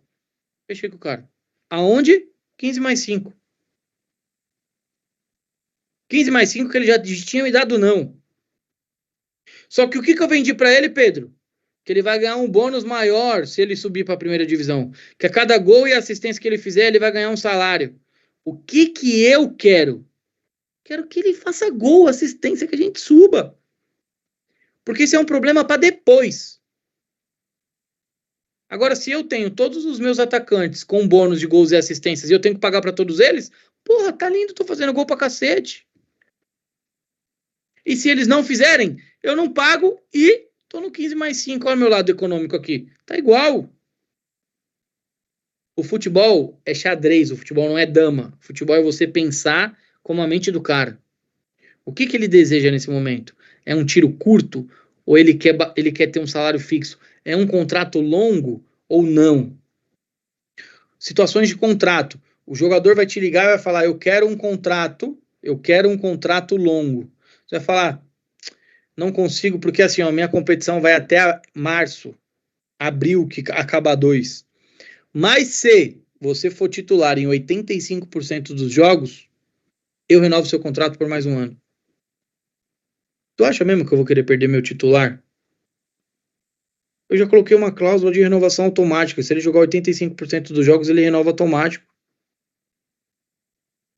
Speaker 2: Fechei com o cara. Aonde? 15 mais 5. 15 mais 5 que ele já tinha me dado não. Só que o que eu vendi para ele, Pedro? Que ele vai ganhar um bônus maior se ele subir para a primeira divisão. Que a cada gol e assistência que ele fizer, ele vai ganhar um salário. O que eu quero? Quero que ele faça gol, assistência, que a gente suba. Porque isso é um problema para depois. Agora, se eu tenho todos os meus atacantes com bônus de gols e assistências e eu tenho que pagar para todos eles, porra, tá lindo, tô fazendo gol pra cacete. E se eles não fizerem, eu não pago e tô no 15 mais 5. Olha o meu lado econômico aqui. Tá igual. O futebol é xadrez, o futebol não é dama. O futebol é você pensar como a mente do cara. O que ele deseja nesse momento? É um tiro curto ou ele quer ter um salário fixo? É um contrato longo ou não? Situações de contrato. O jogador vai te ligar e vai falar, eu quero um contrato longo. Você vai falar, Não consigo, porque assim, ó, minha competição vai até março, abril, que acaba 2. Mas se você for titular em 85% dos jogos, eu renovo seu contrato por mais um ano. Tu acha mesmo que eu vou querer perder meu titular? Eu já coloquei uma cláusula de renovação automática. Se ele jogar 85% dos jogos, ele renova automático.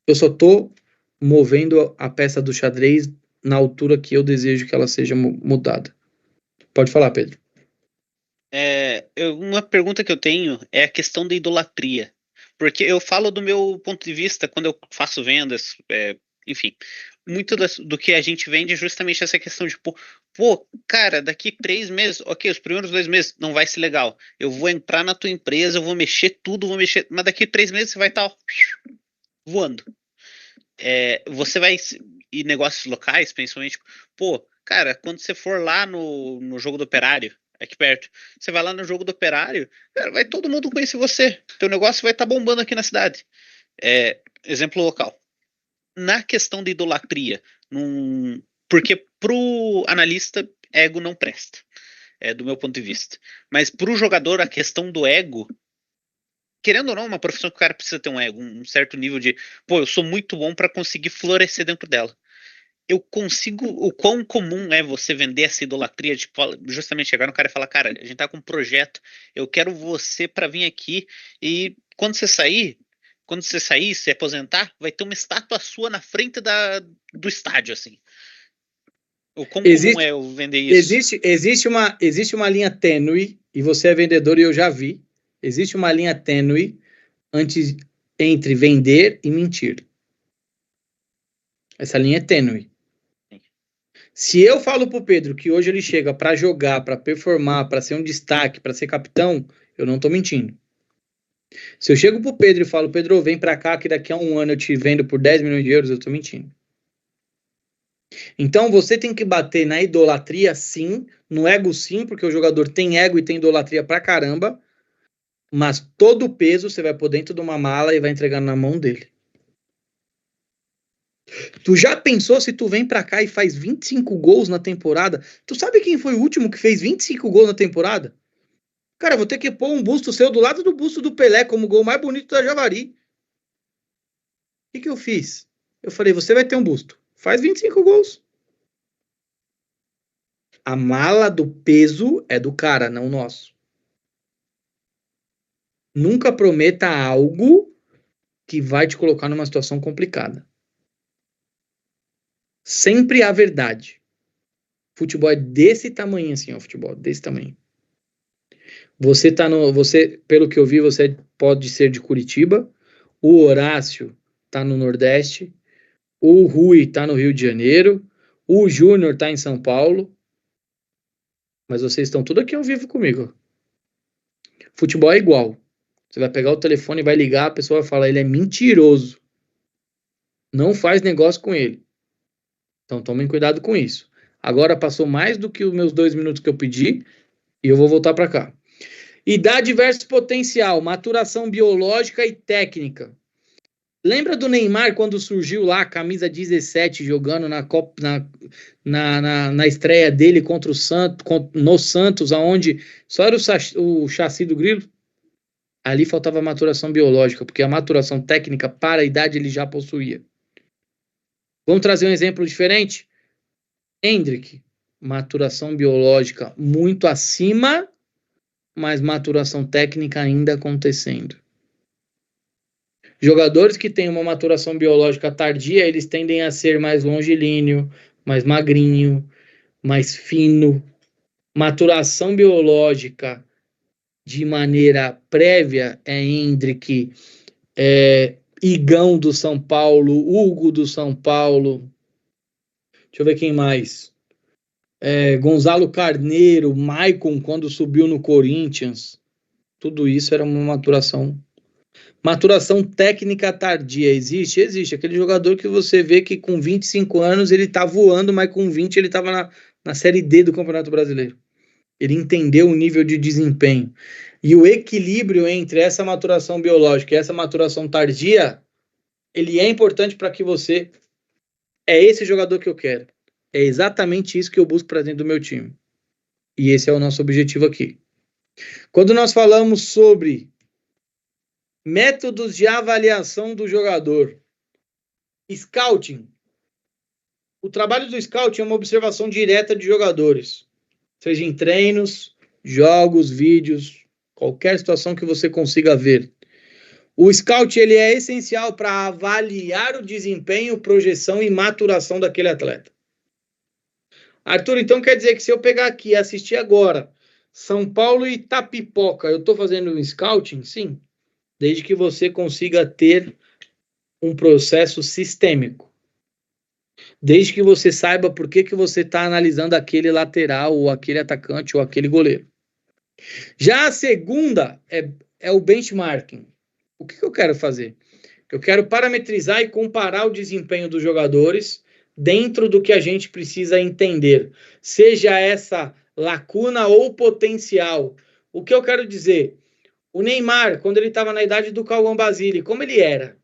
Speaker 2: Eu só tô movendo a peça do xadrez na altura que eu desejo que ela seja mudada. Pode falar, Pedro.
Speaker 3: Uma pergunta que eu tenho é a questão da idolatria. Porque eu falo do meu ponto de vista quando eu faço vendas, enfim. Muito do que a gente vende é justamente essa questão de, pô, cara, daqui 3 meses, ok, os primeiros 2 meses não vai ser legal. Eu vou entrar na tua empresa, eu vou mexer tudo, mas daqui 3 meses você vai estar voando. Você vai, e negócios locais, principalmente, pô, cara, quando você for lá no jogo do Operário, aqui perto, você vai lá no jogo do Operário, cara, vai todo mundo conhecer você. Teu negócio vai estar bombando aqui na cidade. Exemplo local. Na questão de idolatria, porque pro analista, ego não presta. Do meu ponto de vista. Mas pro jogador, a questão do ego, querendo ou não, uma profissão que o cara precisa ter um ego, um certo nível de, pô, eu sou muito bom para conseguir florescer dentro dela. Eu consigo, o quão comum é você vender essa idolatria, de justamente chegar no cara e falar, cara, a gente tá com um projeto, eu quero você para vir aqui e quando você sair, se aposentar, vai ter uma estátua sua na frente do estádio, assim. O quão comum é eu vender isso?
Speaker 2: Existe uma linha tênue, e você é vendedor e eu já vi, existe uma linha tênue entre vender e mentir. Essa linha é tênue. Se eu falo pro Pedro que hoje ele chega para jogar, para performar, para ser um destaque, para ser capitão, eu não tô mentindo. Se eu chego pro Pedro e falo, Pedro, vem para cá que daqui a um ano eu te vendo por 10 milhões de euros, eu tô mentindo. Então você tem que bater na idolatria sim, no ego sim, porque o jogador tem ego e tem idolatria pra caramba, mas todo o peso você vai pôr dentro de uma mala e vai entregar na mão dele. Tu já pensou se tu vem pra cá e faz 25 gols na temporada? Tu sabe quem foi o último que fez 25 gols na temporada? Cara, vou ter que pôr um busto seu do lado do busto do Pelé como gol mais bonito da Javari. O que eu fiz? Eu falei, você vai ter um busto. Faz 25 gols. A mala do peso é do cara, não nosso. Nunca prometa algo que vai te colocar numa situação complicada. Sempre a verdade. Futebol é desse tamanho, assim, ó, futebol, desse tamanho. Você, pelo que eu vi, você pode ser de Curitiba, o Horácio tá no Nordeste, o Rui tá no Rio de Janeiro, o Júnior tá em São Paulo, mas vocês estão tudo aqui ao vivo comigo. Futebol é igual. Você vai pegar o telefone e vai ligar, a pessoa vai falar, ele é mentiroso. Não faz negócio com ele. Então tomem cuidado com isso. Agora passou mais do que os meus 2 minutos que eu pedi e eu vou voltar para cá. Idade versus potencial, maturação biológica e técnica. Lembra do Neymar quando surgiu lá, camisa 17, jogando na estreia dele contra o Santos, no Santos, aonde só era o chassi do Grilo? Ali faltava maturação biológica, porque a maturação técnica para a idade ele já possuía. Vamos trazer um exemplo diferente? Hendrick, maturação biológica muito acima, mas maturação técnica ainda acontecendo. Jogadores que têm uma maturação biológica tardia, eles tendem a ser mais longilíneo, mais magrinho, mais fino. Maturação biológica de maneira prévia é Hendrick, Igão do São Paulo, Hugo do São Paulo. Deixa eu ver quem mais. Gonzalo Carneiro, Maicon, quando subiu no Corinthians. Tudo isso era uma maturação. Maturação técnica tardia. Existe? Existe. Aquele jogador que você vê que com 25 anos ele tá voando, mas com 20 ele estava na Série D do Campeonato Brasileiro. Ele entendeu o nível de desempenho. E o equilíbrio entre essa maturação biológica e essa maturação tardia, ele é importante para que você... É esse jogador que eu quero. É exatamente isso que eu busco para dentro do meu time. E esse é o nosso objetivo aqui. Quando nós falamos sobre métodos de avaliação do jogador, scouting. O trabalho do scouting é uma observação direta de jogadores, seja em treinos, jogos, vídeos, qualquer situação que você consiga ver. O scout ele é essencial para avaliar o desempenho, projeção e maturação daquele atleta. Arthur, então quer dizer que se eu pegar aqui e assistir agora São Paulo e Itapipoca, eu estou fazendo um scouting? Sim, desde que você consiga ter um processo sistêmico. Desde que você saiba por que você está analisando aquele lateral, ou aquele atacante, ou aquele goleiro. Já a segunda é o benchmarking. O que eu quero fazer? Eu quero parametrizar e comparar o desempenho dos jogadores dentro do que a gente precisa entender. Seja essa lacuna ou potencial. O que eu quero dizer? O Neymar, quando ele estava na idade do Cauã Basile, como ele era?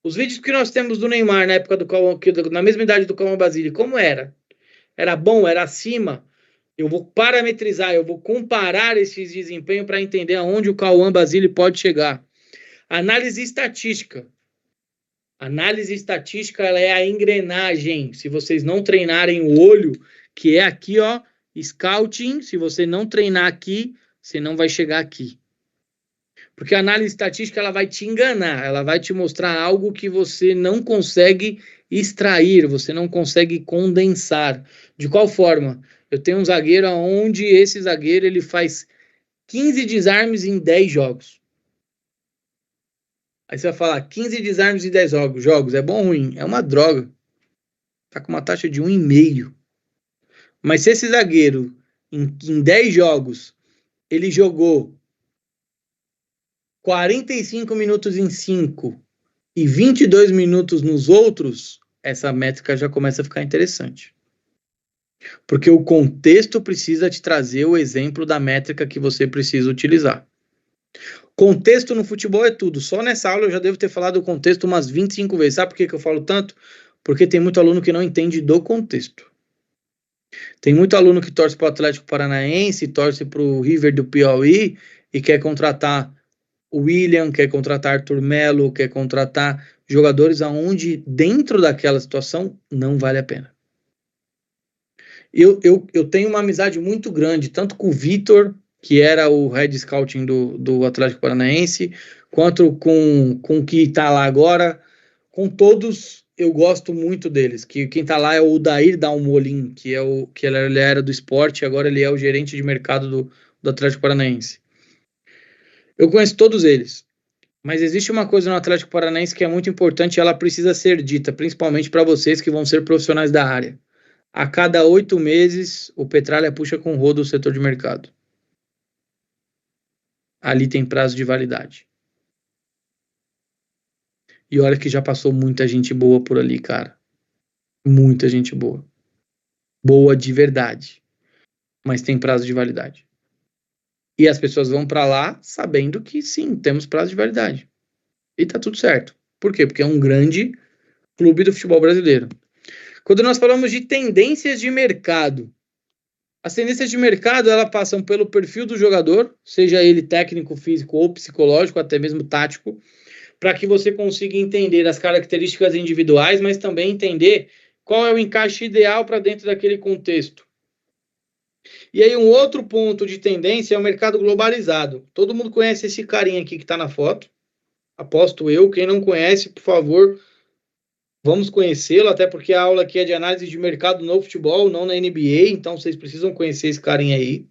Speaker 2: Os vídeos que nós temos do Neymar na época do Cauã, na mesma idade do Cauã Basile, como era? Era bom? Era acima? Eu vou parametrizar, eu vou comparar esses desempenhos para entender aonde o Cauã Basile pode chegar. Análise estatística. Análise estatística ela é a engrenagem. Se vocês não treinarem o olho, que é aqui, ó, scouting, se você não treinar aqui, você não vai chegar aqui. Porque a análise estatística ela vai te enganar, ela vai te mostrar algo que você não consegue extrair, você não consegue condensar. De qual forma? Eu tenho um zagueiro onde esse zagueiro ele faz 15 desarmes em 10 jogos. Aí você vai falar, 15 desarmes em 10 jogos, é bom ou ruim? É uma droga. Tá com uma taxa de 1,5. Mas se esse zagueiro, em 10 jogos, ele jogou 45 minutos em 5 e 22 minutos nos outros, essa métrica já começa a ficar interessante. Porque o contexto precisa te trazer o exemplo da métrica que você precisa utilizar. Contexto no futebol é tudo. Só nessa aula eu já devo ter falado do contexto umas 25 vezes. Sabe por que eu falo tanto? Porque tem muito aluno que não entende do contexto. Tem muito aluno que torce para o Atlético Paranaense, torce para o River do Piauí e quer contratar o William, quer contratar Arthur Melo, quer contratar jogadores aonde dentro daquela situação não vale a pena. Eu tenho uma amizade muito grande, tanto com o Vitor, que era o head scouting do Atlético Paranaense, quanto com o que está lá agora. Com todos, eu gosto muito deles. Que quem está lá é o Dair Dalmolin, que ele era do esporte, agora ele é o gerente de mercado do Atlético Paranaense. Eu conheço todos eles. Mas existe uma coisa no Atlético Paranaense que é muito importante e ela precisa ser dita, principalmente para vocês que vão ser profissionais da área. A cada 8 meses, o Petralha puxa com o rodo o setor de mercado. Ali tem prazo de validade. E olha que já passou muita gente boa por ali, cara. Muita gente boa. Boa de verdade. Mas tem prazo de validade. E as pessoas vão para lá sabendo que sim, temos prazo de validade. E tá tudo certo. Por quê? Porque é um grande clube do futebol brasileiro. Quando nós falamos de tendências de mercado, as tendências de mercado, elas passam pelo perfil do jogador, seja ele técnico, físico ou psicológico, até mesmo tático, para que você consiga entender as características individuais, mas também entender qual é o encaixe ideal para dentro daquele contexto. E aí um outro ponto de tendência é o mercado globalizado. Todo mundo conhece esse carinha aqui que está na foto, aposto eu. Quem não conhece, por favor, vamos conhecê-lo, até porque a aula aqui é de análise de mercado no futebol, não na NBA, então vocês precisam conhecer esse carinha aí.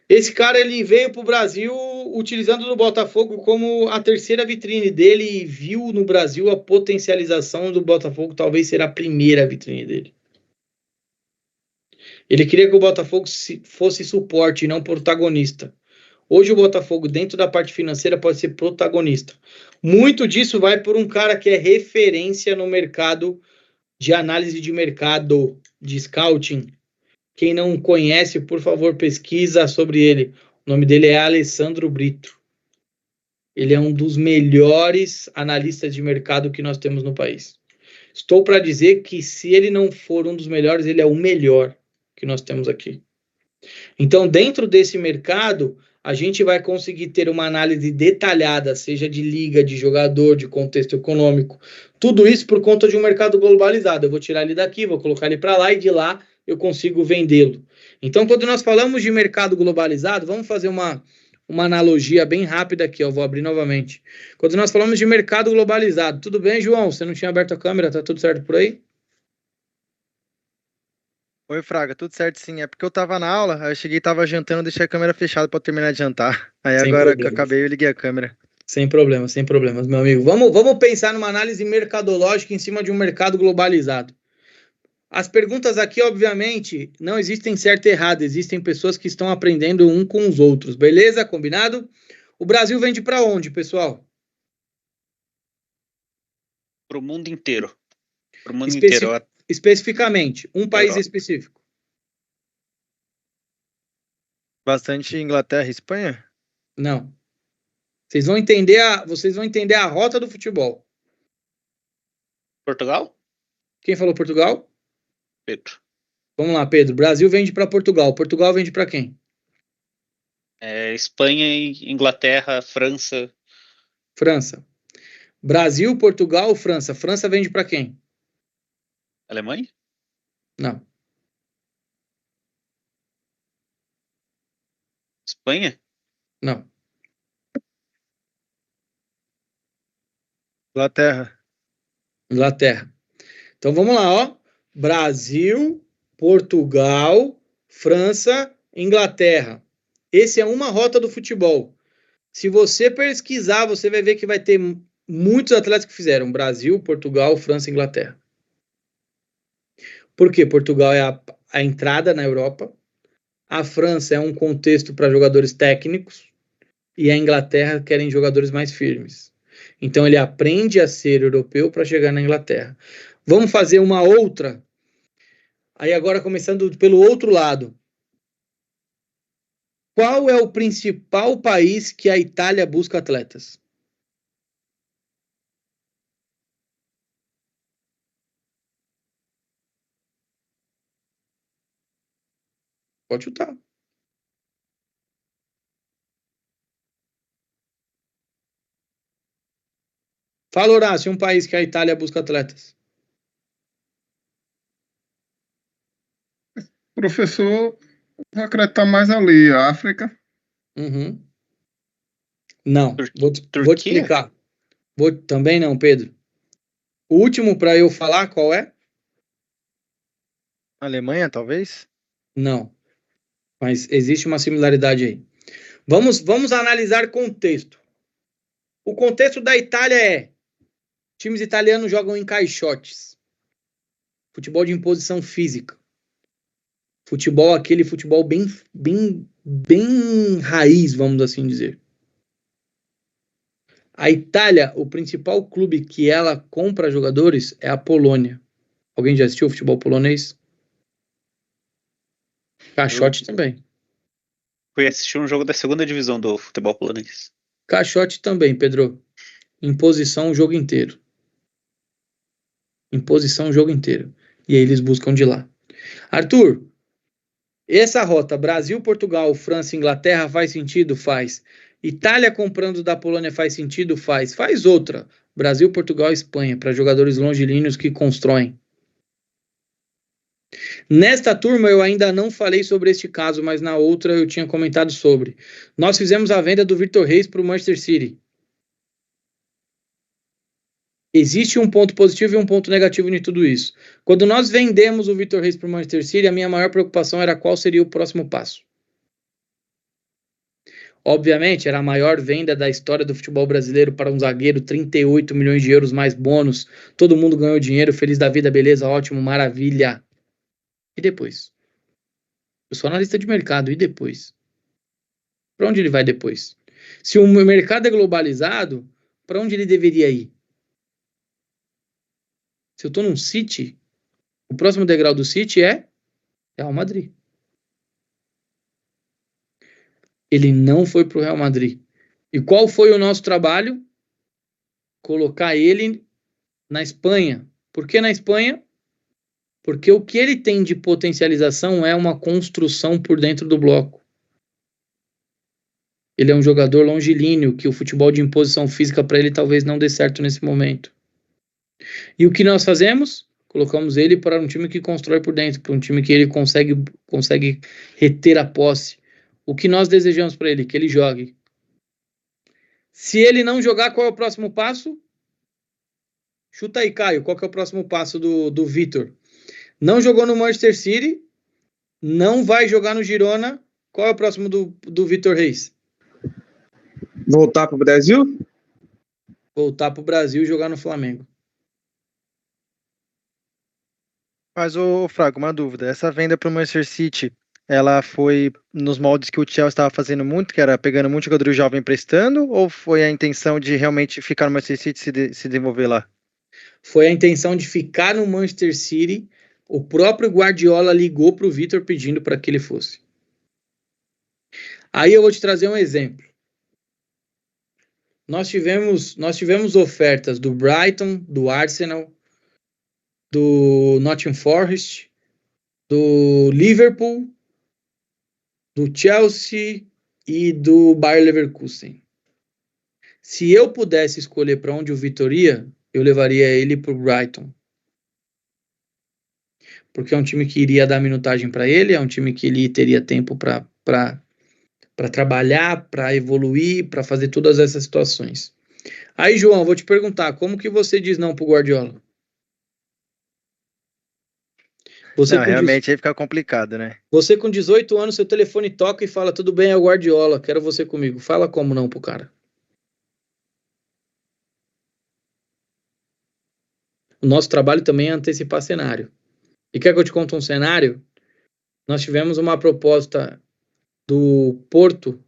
Speaker 2: Esse cara, ele veio para o Brasil utilizando o Botafogo como a terceira vitrine dele e viu no Brasil a potencialização do Botafogo, talvez ser a primeira vitrine dele. Ele queria que o Botafogo fosse suporte e não protagonista. Hoje o Botafogo, dentro da parte financeira, pode ser protagonista. Muito disso vai por um cara que é referência no mercado de análise de mercado, de scouting. Quem não conhece, por favor, pesquisa sobre ele. O nome dele é Alessandro Brito. Ele é um dos melhores analistas de mercado que nós temos no país. Estou para dizer que se ele não for um dos melhores, ele é o melhor que nós temos aqui. Então, dentro desse mercado, a gente vai conseguir ter uma análise detalhada, seja de liga, de jogador, de contexto econômico, tudo isso por conta de um mercado globalizado. Eu vou tirar ele daqui, vou colocar ele para lá e de lá eu consigo vendê-lo. Então, quando nós falamos de mercado globalizado, vamos fazer uma analogia bem rápida aqui, eu vou abrir novamente. Quando nós falamos de mercado globalizado, tudo bem, João? Você não tinha aberto a câmera, tá tudo certo por aí?
Speaker 4: Oi, Fraga, tudo certo sim. É porque eu tava na aula, aí eu cheguei, tava jantando, deixei a câmera fechada pra terminar de jantar. Aí
Speaker 2: Sem
Speaker 4: agora que eu
Speaker 2: problemas.
Speaker 4: acabei, eu liguei a câmera.
Speaker 2: Sem problemas, meu amigo. Vamos pensar numa análise mercadológica em cima de um mercado globalizado. As perguntas aqui, obviamente, não existem certo e errado, existem pessoas que estão aprendendo um com os outros, beleza? Combinado? O Brasil vende para onde, pessoal?
Speaker 3: Pro mundo inteiro. Pro mundo
Speaker 2: Especi-
Speaker 3: inteiro.
Speaker 2: Especificamente, um país
Speaker 3: Europa.
Speaker 2: específico.
Speaker 4: Bastante Inglaterra e Espanha?
Speaker 2: Não. Vocês vão entender a rota do futebol.
Speaker 3: Portugal?
Speaker 2: Quem falou Portugal?
Speaker 3: Pedro.
Speaker 2: Vamos lá, Pedro. Brasil vende para Portugal. Portugal vende para quem?
Speaker 3: Espanha, Inglaterra, França.
Speaker 2: França. Brasil, Portugal, França. França vende para quem?
Speaker 3: Alemanha?
Speaker 2: Não.
Speaker 3: Espanha?
Speaker 2: Não.
Speaker 4: Inglaterra.
Speaker 2: Inglaterra. Então vamos lá, ó. Brasil, Portugal, França, Inglaterra. Esse é uma rota do futebol. Se você pesquisar, você vai ver que vai ter muitos atletas que fizeram Brasil, Portugal, França, Inglaterra. Por quê? Portugal é a entrada na Europa. A França é um contexto para jogadores técnicos. E a Inglaterra querem jogadores mais firmes. Então ele aprende a ser europeu para chegar na Inglaterra. Vamos fazer uma outra. Aí agora começando pelo outro lado. Qual é o principal país que a Itália busca atletas? Pode chutar. Fala, Horácio, um país que a Itália busca atletas.
Speaker 5: Professor, vou acreditar mais ali, África.
Speaker 2: Uhum. Não, vou te
Speaker 3: Turquia?
Speaker 2: explicar. Também não, Pedro. O último para eu falar, qual é?
Speaker 4: Alemanha, talvez?
Speaker 2: Não. Mas existe uma similaridade aí. Vamos analisar contexto. O contexto da Itália é: times italianos jogam em caixotes. Futebol de imposição física. Aquele futebol bem raiz, vamos assim dizer. A Itália, o principal clube que ela compra jogadores é a Polônia. Alguém já assistiu o futebol polonês? Caixote também.
Speaker 3: Fui assistir um jogo da segunda divisão do futebol polonês.
Speaker 2: Caixote também, Pedro. Imposição o jogo inteiro. E aí eles buscam de lá. Arthur, essa rota Brasil, Portugal, França, Inglaterra faz sentido? Faz. Itália comprando da Polônia faz sentido? Faz. Faz outra. Brasil, Portugal, Espanha, para jogadores longilíneos que constroem. Nesta turma eu ainda não falei sobre este caso, mas na outra eu tinha comentado sobre. Nós fizemos a venda do Vitor Reis para o Manchester City. Existe um ponto positivo e um ponto negativo em tudo isso. Quando nós vendemos o Vitor Reis para o Manchester City, a minha maior preocupação era qual seria o próximo passo. Obviamente, era a maior venda da história do futebol brasileiro para um zagueiro, 38 milhões de euros mais bônus. Todo mundo ganhou dinheiro, feliz da vida, beleza, ótimo, maravilha. E depois? Eu sou analista de mercado, e depois? Para onde ele vai depois? Se o mercado é globalizado, para onde ele deveria ir? Se eu estou num City, o próximo degrau do City é Real Madrid. Ele não foi para o Real Madrid. E qual foi o nosso trabalho? Colocar ele na Espanha, Por que na Espanha? Porque o que ele tem de potencialização é uma construção por dentro do bloco. Ele é um jogador longilíneo, que o futebol de imposição física para ele talvez não dê certo nesse momento. E o que nós fazemos? Colocamos ele para um time que constrói por dentro, para um time que ele consegue reter a posse. O que nós desejamos para ele? Que ele jogue. Se ele não jogar, qual é o próximo passo? Chuta aí, Caio. Qual que é o próximo passo do Vitor? Não jogou no Manchester City, não vai jogar no Girona. Qual é o próximo do Vitor Reis?
Speaker 6: Voltar para o Brasil?
Speaker 2: Voltar para o Brasil e jogar no Flamengo.
Speaker 4: Mas, ô Fraga, uma dúvida. Essa venda para o Manchester City, ela foi nos moldes que o Chelsea estava fazendo muito, que era pegando muito jogador jovem emprestando, ou foi a intenção de realmente ficar no Manchester City e se desenvolver lá?
Speaker 2: Foi a intenção de ficar no Manchester City. O próprio Guardiola ligou para o Vitor pedindo para que ele fosse. Aí eu vou te trazer um exemplo. Nós tivemos ofertas do Brighton, do Arsenal, do Nottingham Forest, do Liverpool, do Chelsea e do Bayer Leverkusen. Se eu pudesse escolher para onde o Vitor ia, eu levaria ele para o Brighton. Porque é um time que iria dar minutagem para ele, é um time que ele teria tempo para trabalhar, para evoluir, para fazer todas essas situações. Aí, João, vou te perguntar, como que você diz não pro Guardiola?
Speaker 4: Não, realmente aí fica complicado, né?
Speaker 2: Você com 18 anos, seu telefone toca e fala, tudo bem, é o Guardiola, quero você comigo. Fala como não pro cara. O nosso trabalho também é antecipar cenário. E quer que eu te conte um cenário? Nós tivemos uma proposta do Porto,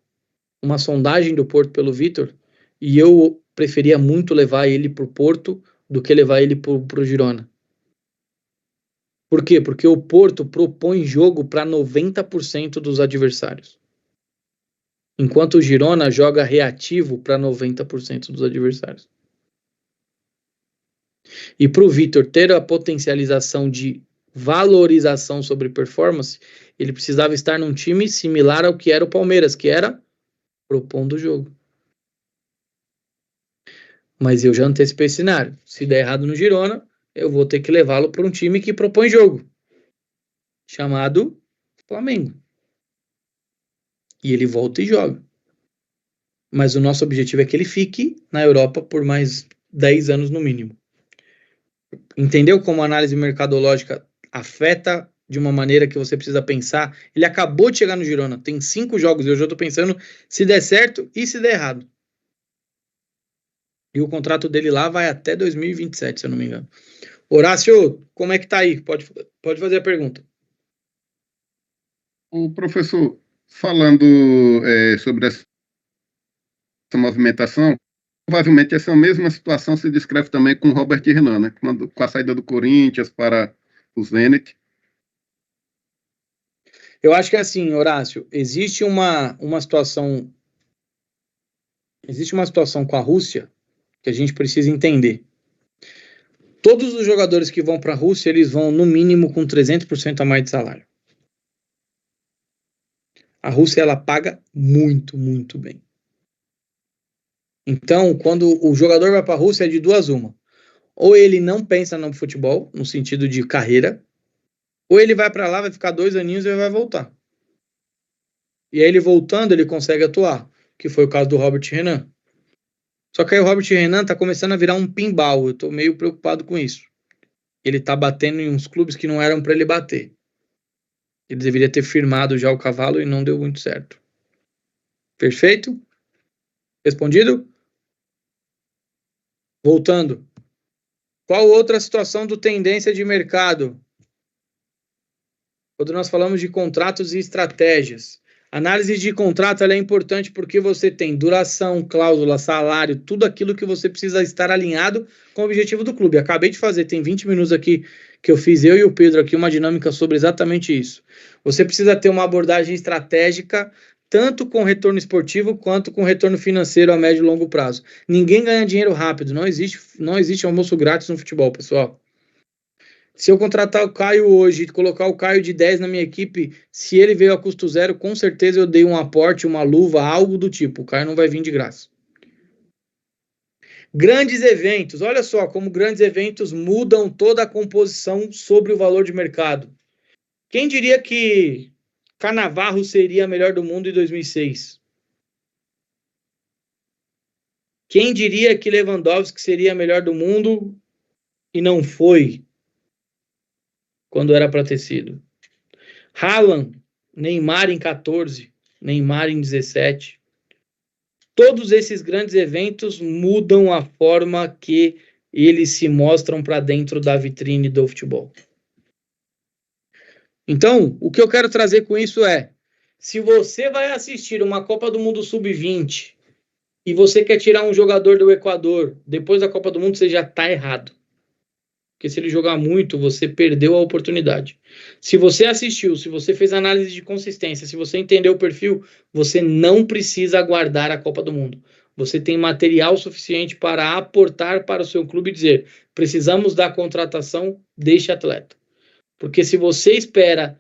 Speaker 2: uma sondagem do Porto pelo Vitor, e eu preferia muito levar ele pro Porto do que levar ele pro Girona. Por quê? Porque o Porto propõe jogo para 90% dos adversários. Enquanto o Girona joga reativo para 90% dos adversários. E para o Vitor ter a potencialização de valorização sobre performance, ele precisava estar num time similar ao que era o Palmeiras, que era propondo o jogo. Mas eu já antecipei esse cenário. Se der errado no Girona, eu vou ter que levá-lo para um time que propõe jogo, chamado Flamengo. E ele volta e joga. Mas o nosso objetivo é que ele fique na Europa por mais 10 anos no mínimo. Entendeu como a análise mercadológica afeta de uma maneira que você precisa pensar? Ele acabou de chegar no Girona, tem 5 jogos, e eu já estou pensando se der certo e se der errado. E o contrato dele lá vai até 2027, se eu não me engano. Horácio, como é que tá aí? Pode fazer a pergunta.
Speaker 5: O professor, falando sobre essa movimentação, provavelmente essa mesma situação se descreve também com o Robert Renan, né? Com a saída do Corinthians para o Zenit.
Speaker 2: Eu acho que é assim, Horácio, existe uma situação com a Rússia que a gente precisa entender. Todos os jogadores que vão para a Rússia, eles vão no mínimo com 300% a mais de salário. A Rússia, ela paga muito, muito bem. Então, quando o jogador vai para a Rússia, é de duas uma. Ou ele não pensa no futebol, no sentido de carreira, ou ele vai para lá, vai ficar 2 aninhos e vai voltar. E aí ele voltando, ele consegue atuar, que foi o caso do Robert Renan. Só que aí o Robert Renan tá começando a virar um pinball, eu tô meio preocupado com isso. Ele tá batendo em uns clubes que não eram para ele bater. Ele deveria ter firmado já o cavalo e não deu muito certo. Perfeito? Respondido? Voltando. Qual outra situação do tendência de mercado? Quando nós falamos de contratos e estratégias. Análise de contrato ela é importante porque você tem duração, cláusula, salário, tudo aquilo que você precisa estar alinhado com o objetivo do clube. Acabei de fazer, tem 20 minutos aqui que eu fiz, eu e o Pedro aqui, uma dinâmica sobre exatamente isso. Você precisa ter uma abordagem estratégica, tanto com retorno esportivo, quanto com retorno financeiro a médio e longo prazo. Ninguém ganha dinheiro rápido, não existe almoço grátis no futebol, pessoal. Se eu contratar o Caio hoje e colocar o Caio de 10 na minha equipe, se ele veio a custo zero, com certeza eu dei um aporte, uma luva, algo do tipo. O Caio não vai vir de graça. Grandes eventos. Olha só como grandes eventos mudam toda a composição sobre o valor de mercado. Quem diria que Cannavaro seria a melhor do mundo em 2006? Quem diria que Lewandowski seria a melhor do mundo e não foi quando era para ter sido? Haaland, Neymar em 14, Neymar em 17. Todos esses grandes eventos mudam a forma que eles se mostram para dentro da vitrine do futebol. Então, o que eu quero trazer com isso é, se você vai assistir uma Copa do Mundo Sub-20 e você quer tirar um jogador do Equador depois da Copa do Mundo, você já está errado. Porque se ele jogar muito, você perdeu a oportunidade. Se você assistiu, se você fez análise de consistência, se você entendeu o perfil, você não precisa aguardar a Copa do Mundo. Você tem material suficiente para aportar para o seu clube e dizer, precisamos da contratação deste atleta. Porque se você espera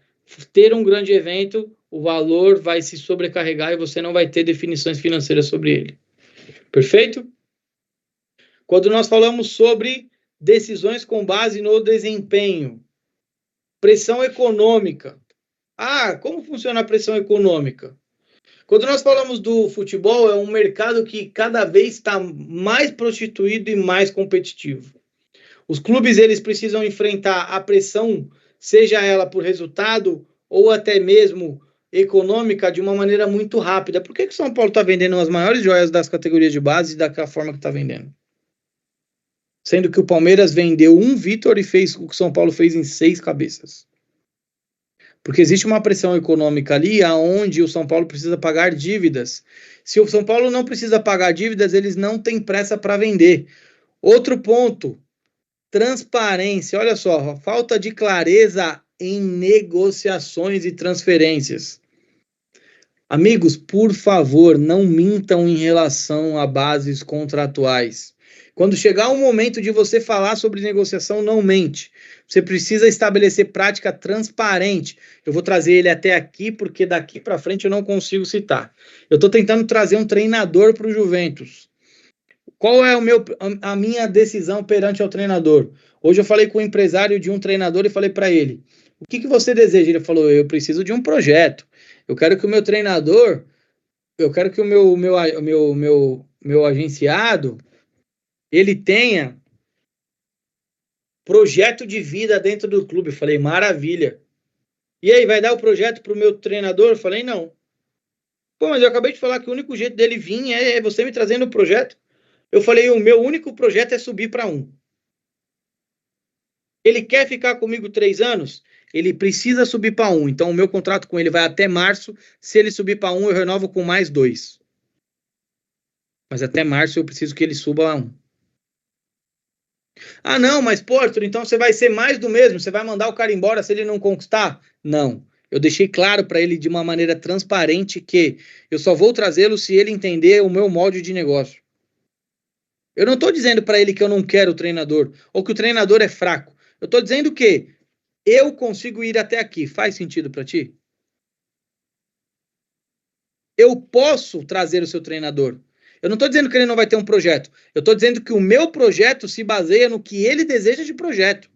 Speaker 2: ter um grande evento, o valor vai se sobrecarregar e você não vai ter definições financeiras sobre ele. Perfeito? Quando nós falamos sobre decisões com base no desempenho, pressão econômica. Como funciona a pressão econômica? Quando nós falamos do futebol, é um mercado que cada vez está mais prostituído e mais competitivo. Os clubes eles precisam enfrentar a pressão, seja ela por resultado ou até mesmo econômica, de uma maneira muito rápida. Por que o São Paulo está vendendo as maiores joias das categorias de base daquela forma que está vendendo? Sendo que o Palmeiras vendeu um Vitor e fez o que o São Paulo fez em 6 cabeças. Porque existe uma pressão econômica ali, onde o São Paulo precisa pagar dívidas. Se o São Paulo não precisa pagar dívidas, eles não têm pressa para vender. Outro ponto, transparência. Olha só, falta de clareza em negociações e transferências. Amigos, por favor, não mintam em relação a bases contratuais. Quando chegar o momento de você falar sobre negociação, não mente. Você precisa estabelecer prática transparente. Eu vou trazer ele até aqui, porque daqui para frente eu não consigo citar. Eu estou tentando trazer um treinador para o Juventus. Qual é a minha decisão perante ao treinador? Hoje eu falei com o empresário de um treinador e falei para ele, o que você deseja? Ele falou, eu preciso de um projeto. Eu quero que o meu treinador, eu quero que o meu agenciado, ele tenha projeto de vida dentro do clube. Eu falei, maravilha. E aí, vai dar o projeto para o meu treinador? Eu falei, não. Pô, mas eu acabei de falar que o único jeito dele vir é você me trazendo o projeto. Eu falei, o meu único projeto é subir para 1. Ele quer ficar comigo 3 anos? Ele precisa subir para 1. Então, o meu contrato com ele vai até março. Se ele subir para 1, eu renovo com mais 2. Mas até março eu preciso que ele suba a 1. Não, mas pô, Arthur, então você vai ser mais do mesmo, você vai mandar o cara embora se ele não conquistar? Não, eu deixei claro para ele de uma maneira transparente que eu só vou trazê-lo se ele entender o meu molde de negócio. Eu não estou dizendo para ele que eu não quero o treinador, ou que o treinador é fraco. Eu estou dizendo que eu consigo ir até aqui. Faz sentido para ti? Eu posso trazer o seu treinador. Eu não estou dizendo que ele não vai ter um projeto. Eu estou dizendo que o meu projeto se baseia no que ele deseja de projeto.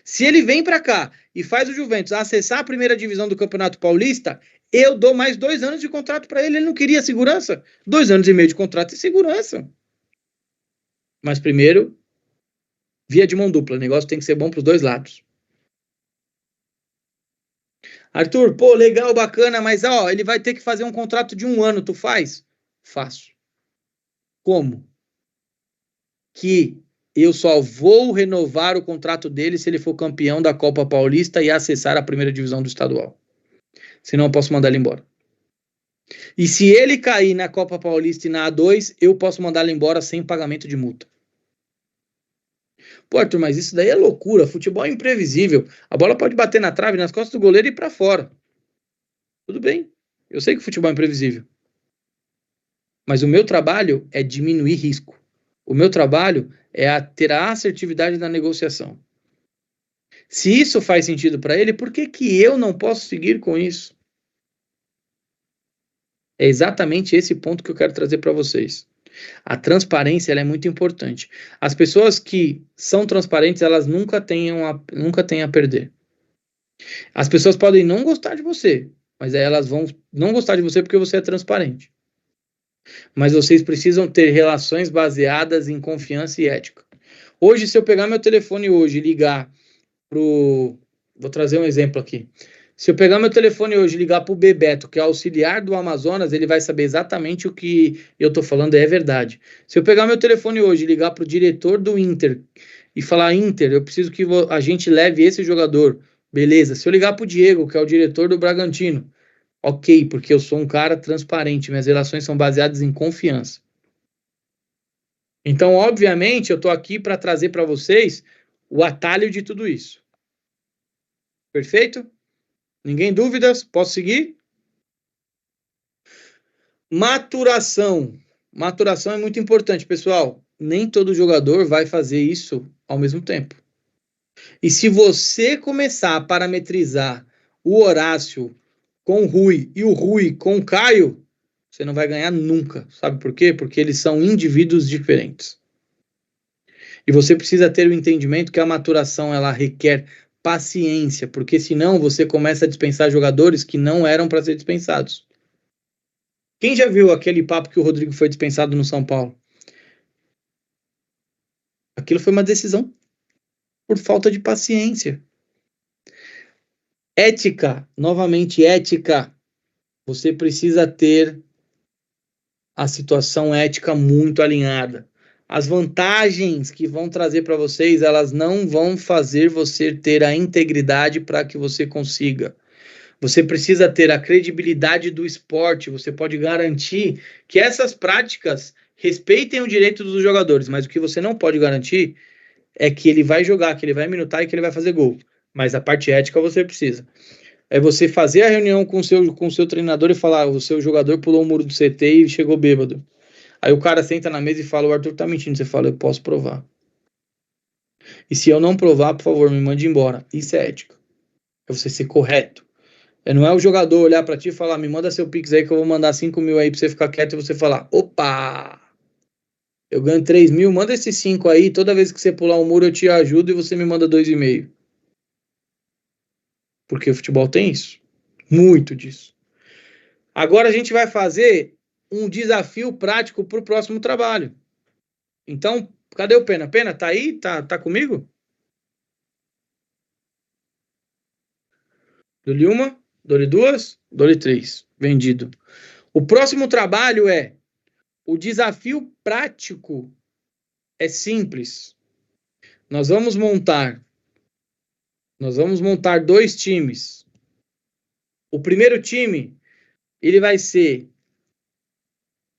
Speaker 2: Se ele vem para cá e faz o Juventus acessar a primeira divisão do Campeonato Paulista, eu dou mais 2 anos de contrato para ele. Ele não queria segurança? 2 anos e meio de contrato e segurança. Mas primeiro, via de mão dupla. O negócio tem que ser bom para os 2 lados. Arthur, pô, legal, bacana, mas ele vai ter que fazer um contrato de 1 ano. Tu faz? Faço. Como? Que eu só vou renovar o contrato dele se ele for campeão da Copa Paulista e acessar a primeira divisão do estadual. Senão eu posso mandar ele embora. E se ele cair na Copa Paulista e na A2, eu posso mandar ele embora sem pagamento de multa. Pô, Arthur, mas isso daí é loucura. Futebol é imprevisível. A bola pode bater na trave, nas costas do goleiro e ir para fora. Tudo bem. Eu sei que o futebol é imprevisível. Mas o meu trabalho é diminuir risco. O meu trabalho é ter a assertividade na negociação. Se isso faz sentido para ele, por que que eu não posso seguir com isso? É exatamente esse ponto que eu quero trazer para vocês. A transparência, ela é muito importante. As pessoas que são transparentes, elas nunca têm a perder. As pessoas podem não gostar de você, mas aí elas vão não gostar de você porque você é transparente. Mas vocês precisam ter relações baseadas em confiança e ética. Hoje, se eu pegar meu telefone hoje e ligar pro... Vou trazer um exemplo aqui. Se eu pegar meu telefone hoje e ligar pro Bebeto, que é auxiliar do Amazonas, ele vai saber exatamente o que eu estou falando é verdade. Se eu pegar meu telefone hoje e ligar pro diretor do Inter e falar, Inter, eu preciso que a gente leve esse jogador, beleza. Se eu ligar pro Diego, que é o diretor do Bragantino, ok, porque eu sou um cara transparente, minhas relações são baseadas em confiança. Então, obviamente, eu estou aqui para trazer para vocês o atalho de tudo isso. Perfeito? Ninguém dúvidas? Posso seguir? Maturação. Maturação é muito importante, pessoal. Nem todo jogador vai fazer isso ao mesmo tempo. E se você começar a parametrizar o Horácio com o Rui e o Rui com o Caio, você não vai ganhar nunca. Sabe por quê? Porque eles são indivíduos diferentes. E você precisa ter o entendimento que a maturação ela requer paciência, porque senão você começa a dispensar jogadores que não eram para ser dispensados. Quem já viu aquele papo que o Rodrigo foi dispensado no São Paulo? Aquilo foi uma decisão por falta de paciência. Ética, novamente ética. Você precisa ter a situação ética muito alinhada. As vantagens que vão trazer para vocês, elas não vão fazer você ter a integridade para que você consiga. Você precisa ter a credibilidade do esporte. Você pode garantir que essas práticas respeitem o direito dos jogadores, mas o que você não pode garantir é que ele vai jogar, que ele vai minutar e que ele vai fazer gol. Mas a parte ética você precisa. É você fazer a reunião com o seu treinador e falar, o seu jogador pulou o muro do CT e chegou bêbado. Aí o cara senta na mesa e fala, o Arthur tá mentindo. Você fala, eu posso provar. E se eu não provar, por favor, me mande embora. Isso é ética. É você ser correto. Não é o jogador olhar pra ti e falar, me manda seu Pix aí que eu vou mandar 5 mil aí pra você ficar quieto e você falar, opa, eu ganho 3 mil, manda esses 5 aí, toda vez que você pular o muro eu te ajudo e você me manda 2,5. Porque o futebol tem isso. Muito disso. Agora a gente vai fazer um desafio prático para o próximo trabalho. Então, cadê o Pena? Pena, tá aí? Tá comigo? Dou-lhe uma, dou-lhe duas, dou-lhe três. Vendido. O próximo trabalho é o desafio prático. É simples. Nós vamos montar 2 times. O primeiro time, ele vai ser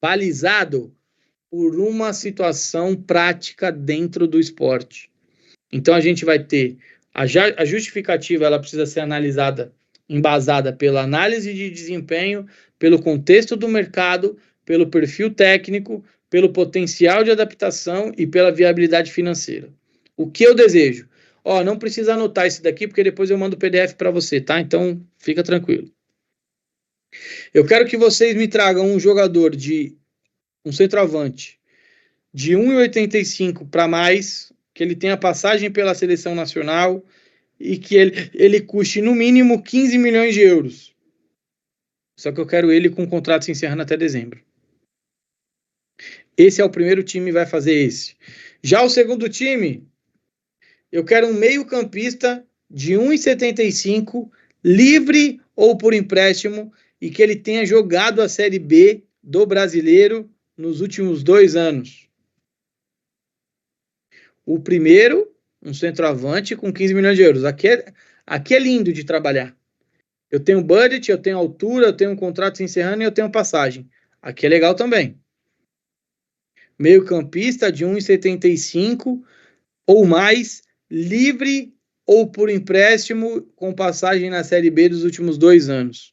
Speaker 2: balizado por uma situação prática dentro do esporte. Então a gente vai ter a justificativa, ela precisa ser analisada, embasada pela análise de desempenho, pelo contexto do mercado, pelo perfil técnico, pelo potencial de adaptação e pela viabilidade financeira. O que eu desejo? Não precisa anotar isso daqui, porque depois eu mando o PDF para você, tá? Então, fica tranquilo. Eu quero que vocês me tragam um jogador um centroavante de 1,85 para mais, que ele tenha passagem pela seleção nacional e que ele custe no mínimo 15 milhões de euros. Só que eu quero ele com o contrato se encerrando até dezembro. Esse é o primeiro time que vai fazer esse. Já o segundo time, eu quero um meio-campista de 1,75, livre ou por empréstimo, e que ele tenha jogado a Série B do Brasileiro nos últimos 2 anos. O primeiro, um centroavante com 15 milhões de euros. Aqui é lindo de trabalhar. Eu tenho budget, eu tenho altura, eu tenho um contrato se encerrando e eu tenho passagem. Aqui é legal também. Meio-campista de 1,75 ou mais, livre ou por empréstimo, com passagem na Série B dos últimos 2 anos.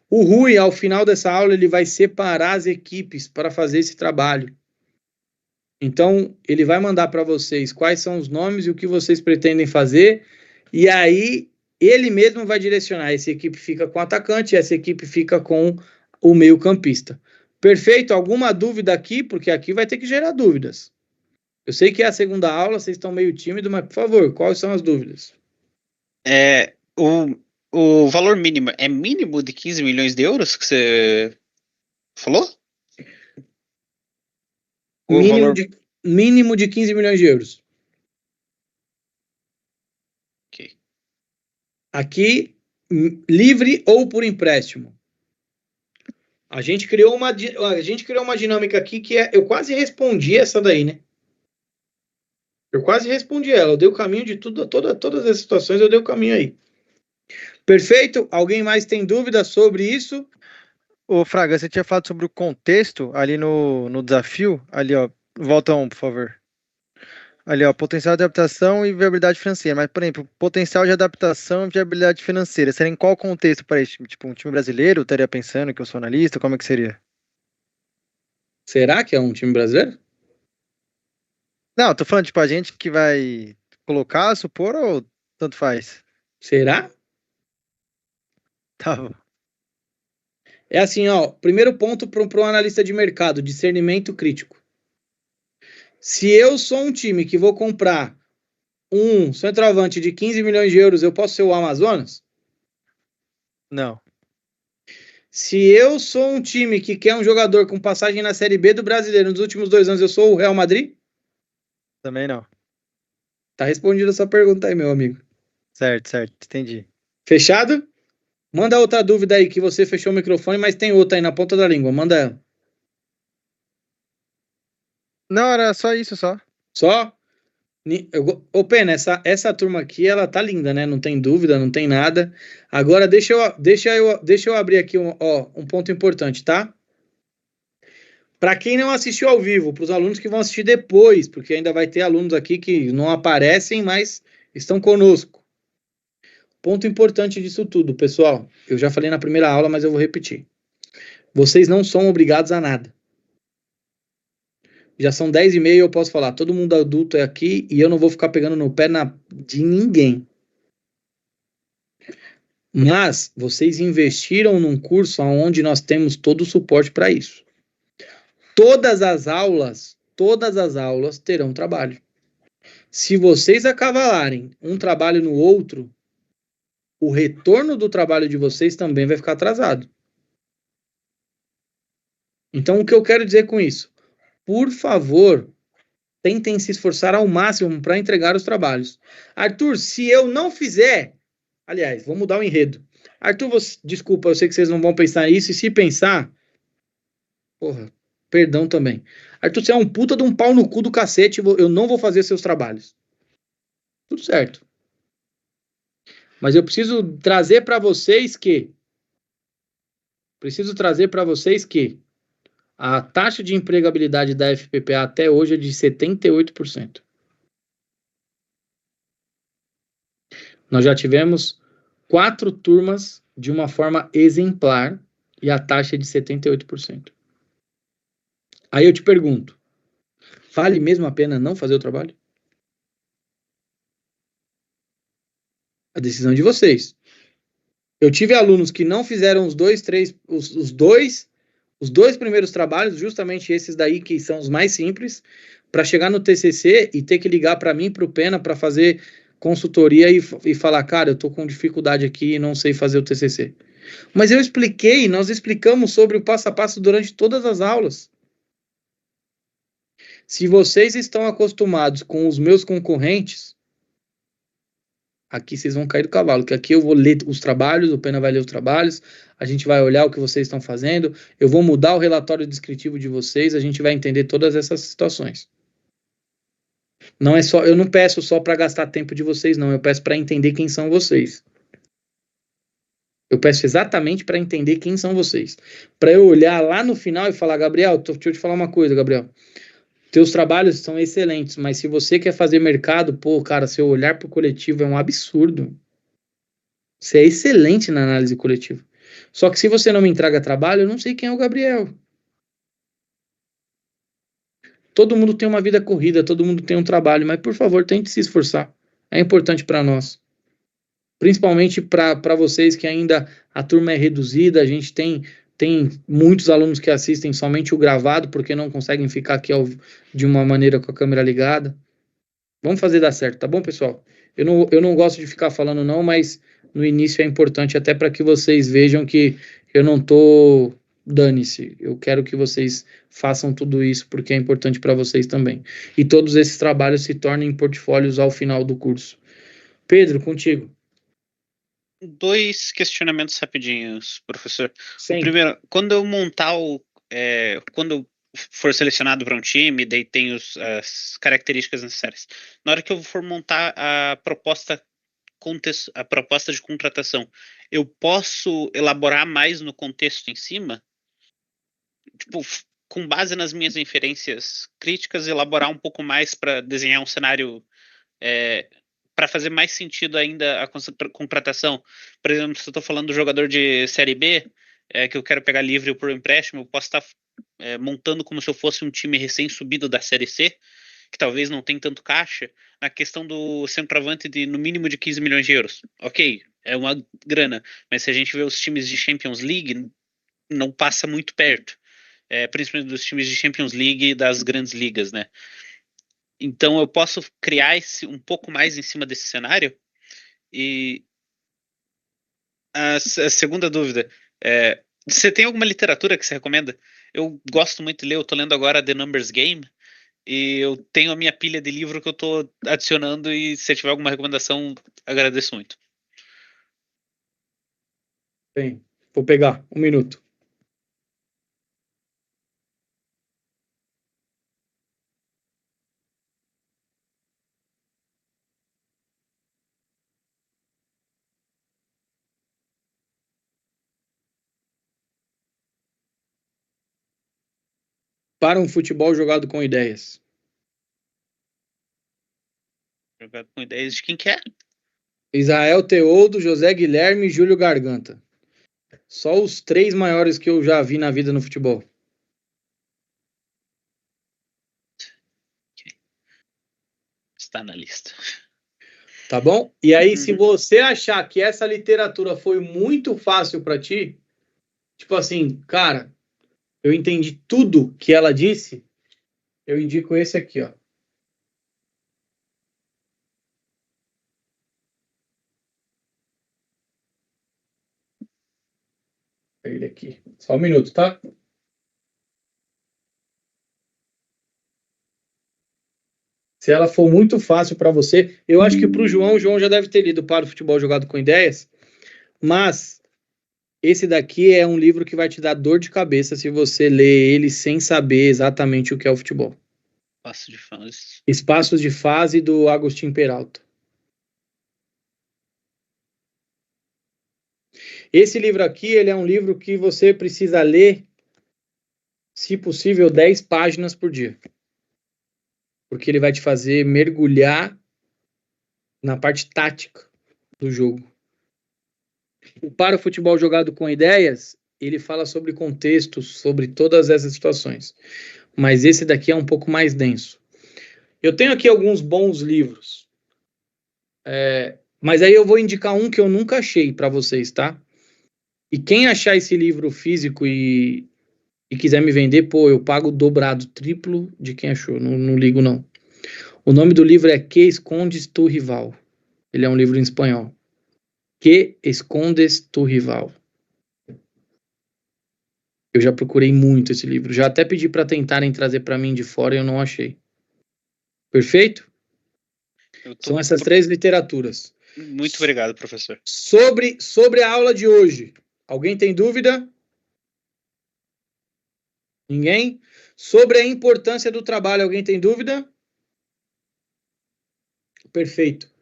Speaker 2: O Rui, ao final dessa aula, ele vai separar as equipes para fazer esse trabalho. Então, ele vai mandar para vocês quais são os nomes e o que vocês pretendem fazer, E aí, ele mesmo vai direcionar. Essa equipe fica com o atacante, essa equipe fica com o meio-campista. Perfeito? Alguma dúvida aqui? Porque aqui vai ter que gerar dúvidas. Eu sei que é a segunda aula, vocês estão meio tímidos, mas, por favor, quais são as dúvidas?
Speaker 3: O valor mínimo é mínimo de 15 milhões de euros que você falou? O valor...
Speaker 2: Mínimo de 15 milhões de euros.
Speaker 3: Ok.
Speaker 2: Aqui, livre ou por empréstimo. A gente criou uma dinâmica aqui que eu quase respondi essa daí, né? Eu quase respondi ela. Eu dei o caminho de tudo, todas as situações eu dei o caminho aí. Perfeito? Alguém mais tem dúvida sobre isso?
Speaker 4: Ô, Fraga, você tinha falado sobre o contexto ali no desafio. Ali, ó. Volta por favor. Ali, ó, potencial de adaptação e viabilidade financeira. Mas, por exemplo, potencial de adaptação e viabilidade financeira. Seria em qual contexto para esse time? Tipo, um time brasileiro? Eu estaria pensando que eu sou analista? Como é que seria?
Speaker 2: Será que é um time brasileiro?
Speaker 4: Não, tô falando, tipo, a gente que vai colocar, supor, ou tanto faz?
Speaker 2: Será?
Speaker 4: Tá bom.
Speaker 2: É assim, ó. Primeiro ponto para um analista de mercado, discernimento crítico. Se eu sou um time que vou comprar um centroavante de 15 milhões de euros, eu posso ser o Amazonas?
Speaker 4: Não.
Speaker 2: Se eu sou um time que quer um jogador com passagem na Série B do Brasileiro nos últimos 2 anos, eu sou o Real Madrid?
Speaker 4: Também não.
Speaker 2: Tá respondida essa pergunta aí, meu amigo.
Speaker 4: Certo, entendi.
Speaker 2: Fechado? Manda outra dúvida aí, que você fechou o microfone, mas tem outra aí na ponta da língua. Manda ela.
Speaker 4: Não, era só isso, só.
Speaker 2: Só? Ô, Pena, essa turma aqui, ela tá linda, né? Não tem dúvida, não tem nada. Agora, deixa eu abrir aqui um ponto importante, tá? Para quem não assistiu ao vivo, para os alunos que vão assistir depois, porque ainda vai ter alunos aqui que não aparecem, mas estão conosco. Ponto importante disso tudo, pessoal. Eu já falei na primeira aula, mas eu vou repetir. Vocês não são obrigados a nada. Já são 10h30, eu posso falar. Todo mundo adulto é aqui e eu não vou ficar pegando no pé de ninguém. Mas vocês investiram num curso onde nós temos todo o suporte para isso. Todas as aulas terão trabalho. Se vocês acavalarem um trabalho no outro, o retorno do trabalho de vocês também vai ficar atrasado. Então, o que eu quero dizer com isso? Por favor, tentem se esforçar ao máximo para entregar os trabalhos. Arthur, se eu não fizer... Aliás, vou mudar o enredo. Arthur, desculpa, eu sei que vocês não vão pensar nisso, e se pensar... Porra, perdão também. Arthur, você é um puta de um pau no cu do cacete, eu não vou fazer seus trabalhos. Tudo certo. Mas eu preciso trazer para vocês que a taxa de empregabilidade da FPPA até hoje é de 78%. Nós já tivemos 4 turmas de uma forma exemplar e a taxa é de 78%. Aí eu te pergunto, vale mesmo a pena não fazer o trabalho? A decisão é de vocês. Eu tive alunos que não fizeram os dois primeiros trabalhos, justamente esses daí que são os mais simples, para chegar no TCC e ter que ligar para mim, para o Pena, para fazer consultoria e falar, cara, eu tô com dificuldade aqui e não sei fazer o TCC. Mas nós explicamos sobre o passo a passo durante todas as aulas. Se vocês estão acostumados com os meus concorrentes, aqui vocês vão cair do cavalo, que aqui eu vou ler os trabalhos, o Pena vai ler os trabalhos, a gente vai olhar o que vocês estão fazendo, eu vou mudar o relatório descritivo de vocês, a gente vai entender todas essas situações. Não é só, eu não peço só para gastar tempo de vocês, não, eu peço para entender quem são vocês. Eu peço exatamente para entender quem são vocês. Para eu olhar lá no final e falar, Gabriel, deixa eu te falar uma coisa, Gabriel. Teus trabalhos são excelentes, mas se você quer fazer mercado, pô, cara, seu olhar pro coletivo é um absurdo. Você é excelente na análise coletiva. Só que se você não me entrega trabalho, eu não sei quem é o Gabriel. Todo mundo tem uma vida corrida, todo mundo tem um trabalho, mas por favor, tente se esforçar. É importante para nós. principalmente para vocês que ainda a turma é reduzida, a gente tem muitos alunos que assistem somente o gravado, porque não conseguem ficar aqui de uma maneira com a câmera ligada. Vamos fazer dar certo, tá bom, pessoal? Eu não gosto de ficar falando não, mas no início é importante até para que vocês vejam que eu não tô dane-se. Eu quero que vocês façam tudo isso porque é importante para vocês também. E todos esses trabalhos se tornem portfólios ao final do curso. Pedro, contigo.
Speaker 3: 2 questionamentos rapidinhos, professor.
Speaker 2: Sim.
Speaker 3: O primeiro, quando eu montar quando eu for selecionado para um time, daí tem as características necessárias. Na hora que eu for montar a proposta de contratação, eu posso elaborar mais no contexto em cima? Tipo, com base nas minhas inferências críticas, elaborar um pouco mais para desenhar um cenário para fazer mais sentido ainda a contratação. Por exemplo, se eu estou falando do jogador de Série B, que eu quero pegar livre por empréstimo, eu posso estar montando como se eu fosse um time recém-subido da Série C, que talvez não tenha tanto caixa, na questão do centroavante de no mínimo de 15 milhões de euros. Ok, é uma grana, mas se a gente vê os times de Champions League, não passa muito perto. Principalmente dos times de Champions League e das grandes ligas, né? Então eu posso criar um pouco mais em cima desse cenário. E a segunda dúvida, você tem alguma literatura que você recomenda? Eu gosto muito de ler, eu tô lendo agora The Numbers Game, e eu tenho a minha pilha de livro que eu tô adicionando, e se tiver alguma recomendação, agradeço muito.
Speaker 2: Bem, vou pegar 1 minuto. Para um futebol jogado com ideias.
Speaker 3: Jogado com ideias de quem quer?
Speaker 2: Israel Teodo, José Guilherme e Júlio Garganta. Só os 3 maiores que eu já vi na vida no futebol.
Speaker 3: Está na lista.
Speaker 2: Tá bom? E aí, se você achar que essa literatura foi muito fácil para ti, tipo assim, cara, eu entendi tudo que ela disse, eu indico esse aqui, ó. Ele aqui. Só 1 minuto, tá? Se ela for muito fácil para você, eu acho que para o João já deve ter lido Para o Futebol Jogado com Ideias, mas esse daqui é um livro que vai te dar dor de cabeça se você ler ele sem saber exatamente o que é o futebol.
Speaker 3: Espaço de fase.
Speaker 2: Espaços de fase do Agustín Peralta. Esse livro aqui, ele é um livro que você precisa ler, se possível, 10 páginas por dia. Porque ele vai te fazer mergulhar na parte tática do jogo. Para o Futebol Jogado com Ideias, ele fala sobre contextos, sobre todas essas situações. Mas esse daqui é um pouco mais denso. Eu tenho aqui alguns bons livros. Mas aí eu vou indicar um que eu nunca achei para vocês, tá? E quem achar esse livro físico e quiser me vender, pô, eu pago dobrado, triplo de quem achou. Não ligo, não. O nome do livro é Que Escondes Tu Rival. Ele é um livro em espanhol. Que Escondes Tu Rival. Eu já procurei muito esse livro. Já até pedi para tentarem trazer para mim de fora e eu não achei. Perfeito? São essas 3 literaturas.
Speaker 3: Muito obrigado, professor.
Speaker 2: Sobre a aula de hoje. Alguém tem dúvida? Ninguém? Sobre a importância do trabalho, alguém tem dúvida? Perfeito.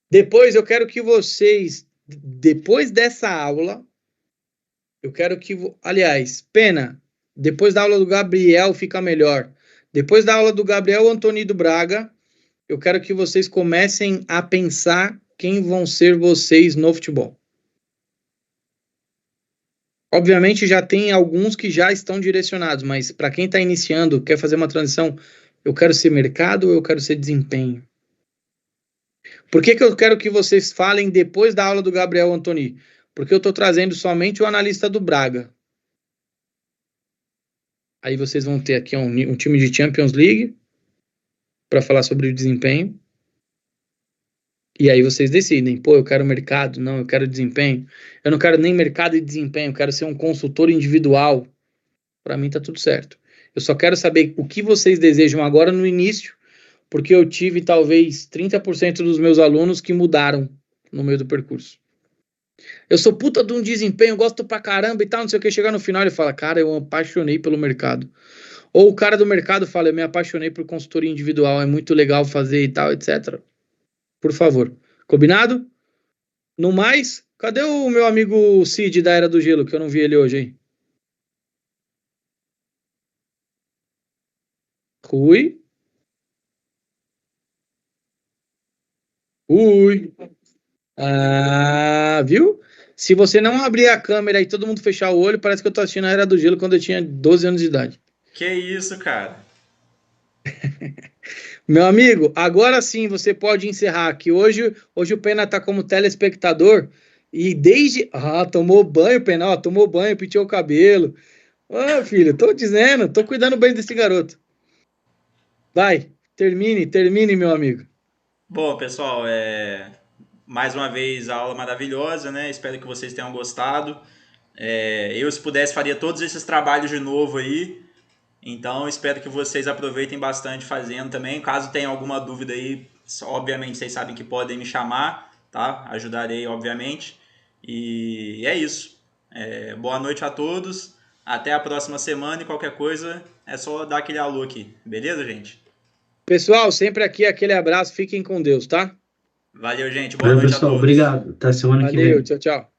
Speaker 2: Depois eu quero que vocês, depois dessa aula, eu quero que, aliás, Pena, depois da aula do Gabriel fica melhor. Depois da aula do Gabriel Antonido Braga, eu quero que vocês comecem a pensar quem vão ser vocês no futebol. Obviamente já tem alguns que já estão direcionados, mas para quem está iniciando, quer fazer uma transição, eu quero ser mercado ou eu quero ser desempenho? Por que eu quero que vocês falem depois da aula do Gabriel Antoni? Porque eu estou trazendo somente o analista do Braga. Aí vocês vão ter aqui um time de Champions League para falar sobre o desempenho. E aí vocês decidem, pô, eu quero mercado, não, eu quero desempenho. Eu não quero nem mercado e desempenho, eu quero ser um consultor individual. Para mim tá tudo certo. Eu só quero saber o que vocês desejam agora no início, porque eu tive talvez 30% dos meus alunos que mudaram no meio do percurso. Eu sou puta de um desempenho, gosto pra caramba e tal, não sei o que. Chegar no final ele fala, cara, eu apaixonei pelo mercado. Ou o cara do mercado fala, eu me apaixonei por consultoria individual, é muito legal fazer e tal, etc. Por favor. Combinado? No mais, cadê o meu amigo Cid da Era do Gelo, que eu não vi ele hoje, hein? Rui? Rui? Ah, viu? Se você não abrir a câmera e todo mundo fechar o olho, parece que eu tô assistindo a Era do Gelo quando eu tinha 12 anos de idade.
Speaker 1: Que isso, cara?
Speaker 2: Meu amigo, agora sim você pode encerrar, que hoje o Pena tá como telespectador e desde... Ah, tomou banho, Pena, ó, tomou banho, penteou o cabelo. Ah, filho, tô dizendo, tô cuidando bem desse garoto. Vai, termine, meu amigo.
Speaker 1: Bom, pessoal, mais uma vez a aula maravilhosa, né? Espero que vocês tenham gostado. Eu, se pudesse, faria todos esses trabalhos de novo aí. Então, espero que vocês aproveitem bastante fazendo também. Caso tenha alguma dúvida aí, obviamente vocês sabem que podem me chamar, tá? Ajudarei, obviamente. E é isso. Boa noite a todos. Até a próxima semana e qualquer coisa é só dar aquele alô aqui. Beleza, gente?
Speaker 2: Pessoal, sempre aqui aquele abraço, fiquem com Deus, tá?
Speaker 1: Valeu, gente. Boa noite a
Speaker 7: pessoal.
Speaker 1: todos.
Speaker 7: Obrigado. Até semana que vem.
Speaker 2: Valeu, tchau, tchau.